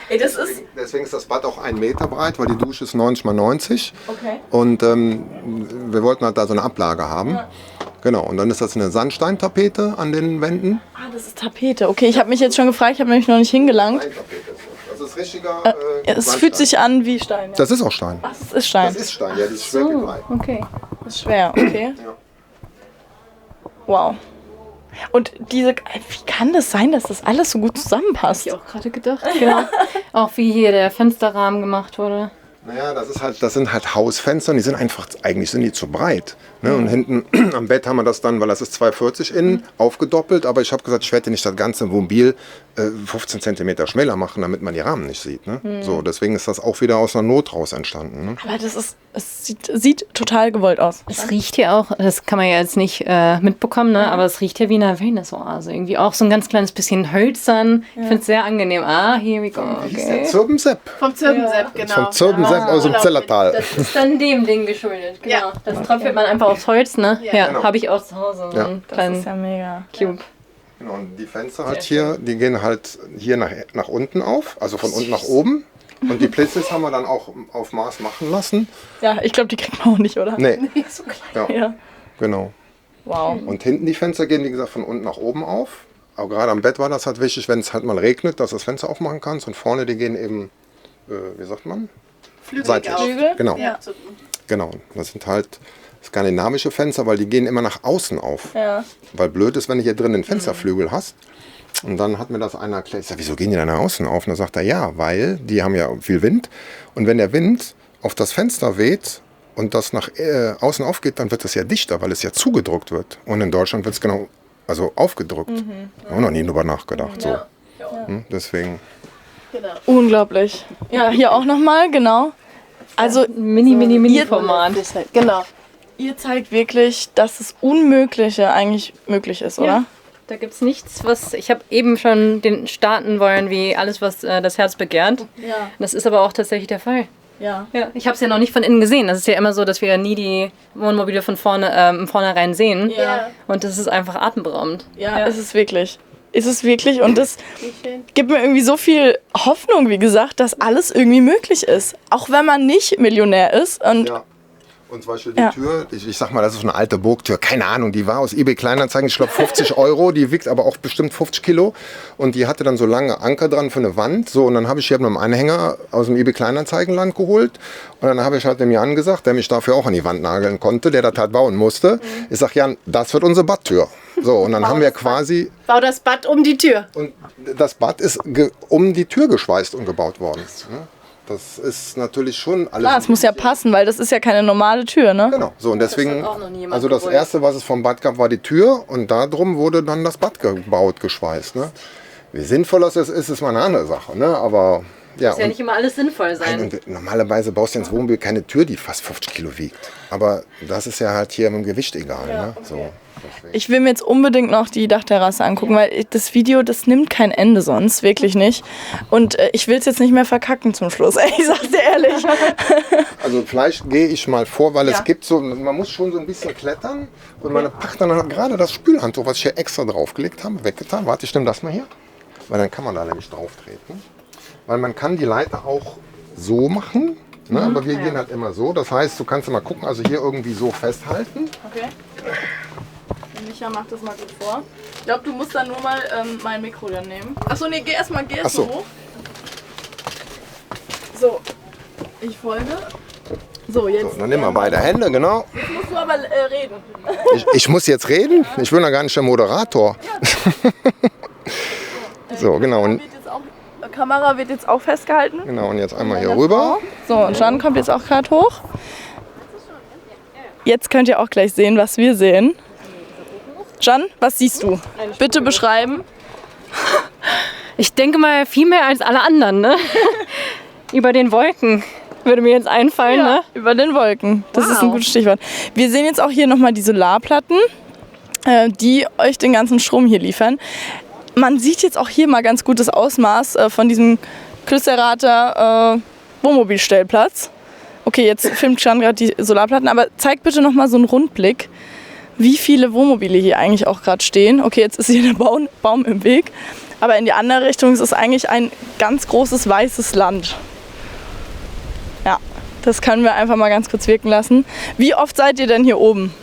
[SPEAKER 2] Deswegen ist das Bad auch 1 Meter breit, weil die Dusche ist 90 x 90.
[SPEAKER 1] Okay.
[SPEAKER 2] Und wir wollten halt da so eine Ablage haben. Genau, und dann ist das eine Sandsteintapete an den Wänden.
[SPEAKER 1] Ah, das ist Tapete. Okay, ich habe mich jetzt schon gefragt, ich habe nämlich noch nicht hingelangt.
[SPEAKER 2] Das ist richtiger
[SPEAKER 1] Es
[SPEAKER 2] Sandstein.
[SPEAKER 1] fühlt sich an wie Stein. Ja.
[SPEAKER 2] Das ist auch Stein.
[SPEAKER 1] Ach, das ist Stein.
[SPEAKER 2] Das ist Stein, ja, das ist schwer wie Blei.
[SPEAKER 3] Okay.
[SPEAKER 1] Das ist schwer, okay.
[SPEAKER 2] Ja.
[SPEAKER 1] Wow. Und wie kann das sein, dass das alles so gut zusammenpasst?
[SPEAKER 3] Hab ich auch gerade gedacht. Genau. Auch wie hier der Fensterrahmen gemacht wurde.
[SPEAKER 2] Naja, das sind halt Hausfenster und die sind einfach, eigentlich sind die zu breit. Ne? Und hinten am Bett haben wir das dann, weil das ist 2,40 innen, aufgedoppelt. Aber ich habe gesagt, ich werde nicht das ganze Mobil 15 cm schmäler machen, damit man die Rahmen nicht sieht. Ne? So, deswegen ist das auch wieder aus einer Not raus entstanden. Ne?
[SPEAKER 1] Aber es sieht total gewollt aus.
[SPEAKER 3] Es riecht hier auch, das kann man ja jetzt nicht mitbekommen, ne? Aber es riecht hier wie eine Wellnessoase. Irgendwie auch so ein ganz kleines bisschen hölzern. Ich finde es sehr angenehm. Ah, here we go. Okay.
[SPEAKER 2] Zirbensepp.
[SPEAKER 4] Vom Zirbensepp, genau.
[SPEAKER 2] Vom Zirbensepp aus dem Zellertal.
[SPEAKER 3] Das ist dann dem Ding geschuldet. Genau.
[SPEAKER 4] Ja.
[SPEAKER 3] Das tröpfelt man einfach aufs Holz, ne? Ja,
[SPEAKER 2] Genau.
[SPEAKER 3] habe ich auch zu Hause. So
[SPEAKER 2] Ja.
[SPEAKER 3] einen
[SPEAKER 1] Das
[SPEAKER 3] kleinen
[SPEAKER 1] ist ja mega.
[SPEAKER 3] Cube.
[SPEAKER 2] Genau, und die Fenster halt hier, die gehen halt hier nach unten auf, also von unten nach oben. Und die Plitzes haben wir dann auch auf Maß machen lassen.
[SPEAKER 1] Ja, ich glaube, die kriegt man auch nicht, oder?
[SPEAKER 2] Nee,
[SPEAKER 4] So klein.
[SPEAKER 2] ja,
[SPEAKER 1] Ja.
[SPEAKER 2] genau.
[SPEAKER 1] Wow.
[SPEAKER 2] Und hinten die Fenster gehen, wie gesagt, von unten nach oben auf. Aber gerade am Bett war das halt wichtig, wenn es halt mal regnet, dass du das Fenster aufmachen kannst. Und vorne, die gehen eben, wie sagt man? Seitlich.
[SPEAKER 1] Flügel?
[SPEAKER 2] Genau,
[SPEAKER 4] Ja.
[SPEAKER 2] genau. Das sind halt skandinavische Fenster, weil die gehen immer nach außen auf.
[SPEAKER 1] Ja.
[SPEAKER 2] Weil blöd ist, wenn du hier drin den Fensterflügel hast. Und dann hat mir das einer erklärt, ich sag, wieso gehen die da nach außen auf? Und dann sagt er, ja, weil die haben ja viel Wind. Und wenn der Wind auf das Fenster weht und das nach außen aufgeht, dann wird es ja dichter, weil es ja zugedrückt wird. Und in Deutschland wird es genau, also aufgedrückt. Auch noch nie drüber nachgedacht. So. Deswegen.
[SPEAKER 1] Unglaublich. Ja, hier auch nochmal, genau. Also
[SPEAKER 3] Mini-Format.
[SPEAKER 4] Genau.
[SPEAKER 1] ihr zeigt wirklich, dass das Unmögliche eigentlich möglich ist, oder?
[SPEAKER 3] Ja. Da gibt es nichts, was... Ich habe eben schon den starten wollen, wie alles, was das Herz begehrt.
[SPEAKER 1] Ja.
[SPEAKER 3] Das ist aber auch tatsächlich der Fall.
[SPEAKER 1] Ja.
[SPEAKER 3] Ja, ich habe es ja noch nicht von innen gesehen. Das ist ja immer so, dass wir nie die Wohnmobile von vornherein sehen.
[SPEAKER 1] Ja.
[SPEAKER 3] Und das ist einfach atemberaubend.
[SPEAKER 1] Ja, ist es wirklich. Ist es wirklich. Und das gibt mir irgendwie so viel Hoffnung, wie gesagt, dass alles irgendwie möglich ist. Auch wenn man nicht Millionär ist. Und
[SPEAKER 2] Ja. Und zum Beispiel die Tür, ich sag mal, das ist eine alte Burgtür, keine Ahnung, die war aus eBay Kleinanzeigen, ich glaube 50 €, die wiegt aber auch bestimmt 50 Kilo und die hatte dann so lange Anker dran für eine Wand, so und dann habe ich hier mit einem Anhänger aus dem eBay Kleinanzeigenland geholt und dann habe ich halt dem Jan gesagt, der mich dafür auch an die Wand nageln konnte, der das halt bauen musste, ich sag, Jan, das wird unsere Badtür. So, und dann haben wir quasi...
[SPEAKER 4] Bau das Bad um die Tür.
[SPEAKER 2] Und das Bad ist um die Tür geschweißt und gebaut worden. Ne? Das ist natürlich schon alles...
[SPEAKER 1] klar, es muss ja passen, weil das ist ja keine normale Tür, ne?
[SPEAKER 2] Genau, so und deswegen,
[SPEAKER 3] hat auch noch niemand
[SPEAKER 2] also das
[SPEAKER 3] gewollt.
[SPEAKER 2] erste, was es vom Bad gab, war die Tür und darum wurde dann das Bad gebaut, geschweißt. Ne? Wie sinnvoll das ist mal eine andere Sache, ne? Aber ja.
[SPEAKER 3] Muss ja nicht immer alles sinnvoll sein.
[SPEAKER 2] Und normalerweise baust du ins Wohnmobil keine Tür, die fast 50 Kilo wiegt. Aber das ist ja halt hier im Gewicht egal. Ne? So, deswegen.
[SPEAKER 1] Ich will mir jetzt unbedingt noch die Dachterrasse angucken, weil das Video, das nimmt kein Ende sonst, wirklich nicht. Und ich will es jetzt nicht mehr verkacken zum Schluss, ich sag's dir ehrlich.
[SPEAKER 2] Also vielleicht gehe ich mal vor, weil es gibt so, man muss schon so ein bisschen klettern. Und meine Partnerin hat gerade das Spülhandtuch, was ich hier extra draufgelegt habe, weggetan. Warte, ich nehme das mal hier, weil dann kann man da nämlich drauf treten. Weil man kann die Leiter auch so machen, ne? Aber wir gehen halt immer so. Das heißt, du kannst mal gucken, also hier irgendwie so festhalten.
[SPEAKER 1] Okay. Micha macht das mal gut vor. Ich glaube, du musst dann nur mal mein Mikro dann nehmen. Achso, nee, geh erst mal
[SPEAKER 2] so.
[SPEAKER 1] hoch. So, ich folge. So, jetzt.
[SPEAKER 2] So, dann nimm mal beide Hände, genau.
[SPEAKER 1] Jetzt musst du aber reden.
[SPEAKER 2] Ich muss jetzt reden? Ich bin ja gar nicht der Moderator. So, genau. Und,
[SPEAKER 1] Kamera wird jetzt auch festgehalten.
[SPEAKER 2] genau, und jetzt einmal hier rüber.
[SPEAKER 1] So, und Jan kommt jetzt auch gerade hoch. Jetzt könnt ihr auch gleich sehen, was wir sehen. Jan, was siehst du? Bitte beschreiben.
[SPEAKER 3] Ich denke mal viel mehr als alle anderen, ne? Über den Wolken würde mir jetzt einfallen, ne?
[SPEAKER 1] Über den Wolken. Das ist ein gutes Stichwort. Wir sehen jetzt auch hier nochmal die Solarplatten, die euch den ganzen Strom hier liefern. Man sieht jetzt auch hier mal ganz gut das Ausmaß von diesem Klüsserater Wohnmobilstellplatz. Okay, jetzt filmt Jan gerade die Solarplatten, aber zeig bitte nochmal so einen Rundblick, wie viele Wohnmobile hier eigentlich auch gerade stehen. Okay, jetzt ist hier der Baum im Weg, aber in die andere Richtung ist es eigentlich ein ganz großes weißes Land. Ja, das können wir einfach mal ganz kurz wirken lassen. Wie oft seid ihr denn hier oben?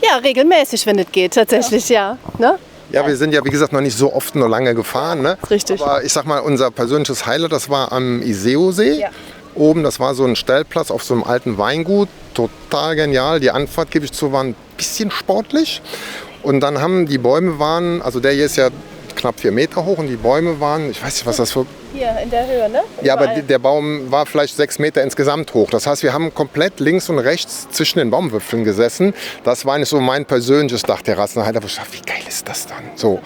[SPEAKER 4] Ja, regelmäßig, wenn es geht, tatsächlich, ja. Ne?
[SPEAKER 2] Ja, wir sind ja, wie gesagt, noch nicht so oft nur lange gefahren. Ne?
[SPEAKER 1] Richtig.
[SPEAKER 2] Aber ich sag mal, unser persönliches Highlight, das war am Iseo-See.
[SPEAKER 4] Ja.
[SPEAKER 2] Oben, das war so ein Stellplatz auf so einem alten Weingut. Total genial. Die Anfahrt, gebe ich zu, war ein bisschen sportlich. Und dann haben die Bäume waren, also der hier ist ja knapp 4 Meter hoch und die Bäume waren, ich weiß nicht, was das für...
[SPEAKER 4] Hier in der Höhe, ne?
[SPEAKER 2] Ja, aber der Baum war vielleicht 6 Meter insgesamt hoch. Das heißt, wir haben komplett links und rechts zwischen den Baumwipfeln gesessen. Das war nicht so mein persönliches Dachterrassenhighlight. Aber ich dachte, wie geil ist das dann? So.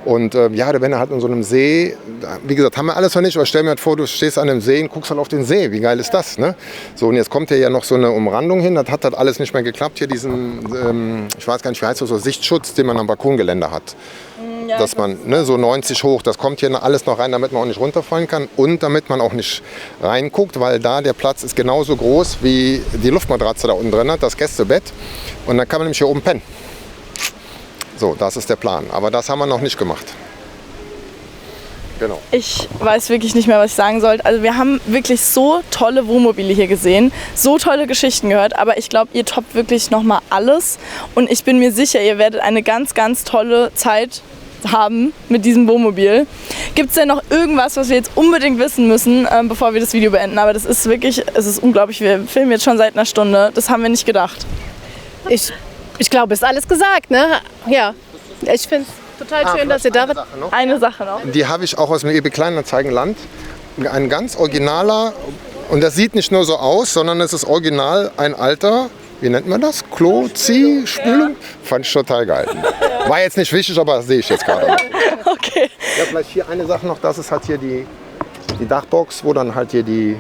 [SPEAKER 2] Und ja, wenn er halt in so einem See, wie gesagt, haben wir alles noch nicht, aber stell mir halt vor, du stehst an einem See und guckst halt auf den See. Wie geil ist das? Ne? So, und jetzt kommt hier ja noch so eine Umrandung hin. Das hat halt alles nicht mehr geklappt. Hier diesen, ich weiß gar nicht, wie heißt das, so Sichtschutz, den man am Balkongeländer hat. Ja, dass man so 90 hoch, das kommt hier alles noch rein, damit man auch nicht runterfallen kann und damit man auch nicht reinguckt, weil da der Platz ist genauso groß wie die Luftmatratze da unten drin hat, das Gästebett. Und dann kann man nämlich hier oben pennen. So, das ist der Plan. Aber das haben wir noch nicht gemacht. Genau.
[SPEAKER 1] Ich weiß wirklich nicht mehr, was ich sagen sollte. Also wir haben wirklich so tolle Wohnmobile hier gesehen, so tolle Geschichten gehört, aber ich glaube, ihr toppt wirklich nochmal alles und ich bin mir sicher, ihr werdet eine ganz, ganz tolle Zeit haben mit diesem Wohnmobil. Gibt es denn noch irgendwas, was wir jetzt unbedingt wissen müssen, bevor wir das Video beenden? Aber das ist wirklich, es ist unglaublich, wir filmen jetzt schon seit einer Stunde, das haben wir nicht gedacht.
[SPEAKER 4] Ich glaube, ist alles gesagt, ne? Ja, ich finde es total schön, dass ihr da wart.
[SPEAKER 1] Eine Sache noch.
[SPEAKER 2] Die habe ich auch aus dem eBay Kleinanzeigenland. Ein ganz originaler, und das sieht nicht nur so aus, sondern es ist original ein alter, wie nennt man das? Klo-Zieh, Spülung? Fand ich total geil. War jetzt nicht wichtig, aber das sehe ich jetzt gerade.
[SPEAKER 1] Okay.
[SPEAKER 2] Ja, vielleicht hier eine Sache noch, das ist halt hier die die Dachbox, wo dann halt hier die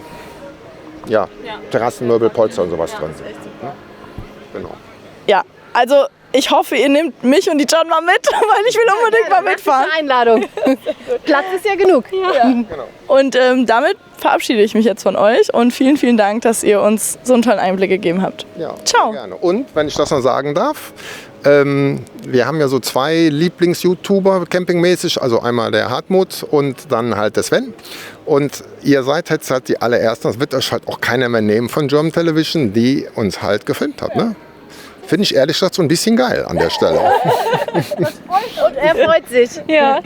[SPEAKER 2] Terrassenmöbel, Polster und sowas drin sind. Ne? Genau.
[SPEAKER 1] Ja, also ich hoffe, ihr nehmt mich und die John mal mit, weil ich will unbedingt mal mitfahren.
[SPEAKER 5] Einladung. Platz ist ja genug.
[SPEAKER 2] Genau.
[SPEAKER 1] Und damit verabschiede ich mich jetzt von euch und vielen, vielen Dank, dass ihr uns so einen tollen Einblick gegeben habt.
[SPEAKER 2] Ja,
[SPEAKER 1] Ciao.
[SPEAKER 2] sehr gerne. Und wenn ich das noch sagen darf, wir haben ja so 2 Lieblings-YouTuber campingmäßig, also einmal der Hartmut und dann halt der Sven. Und ihr seid jetzt halt die allerersten, das wird euch halt auch keiner mehr nehmen von German Television, die uns halt gefilmt hat. Ne? Finde ich ehrlich gesagt so ein bisschen geil an der Stelle.
[SPEAKER 5] Und er freut sich.
[SPEAKER 1] Ja,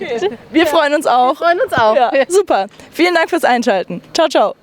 [SPEAKER 1] wir freuen uns auch.
[SPEAKER 5] Wir freuen uns auch.
[SPEAKER 1] Ja, super. Vielen Dank fürs Einschalten. Ciao, ciao.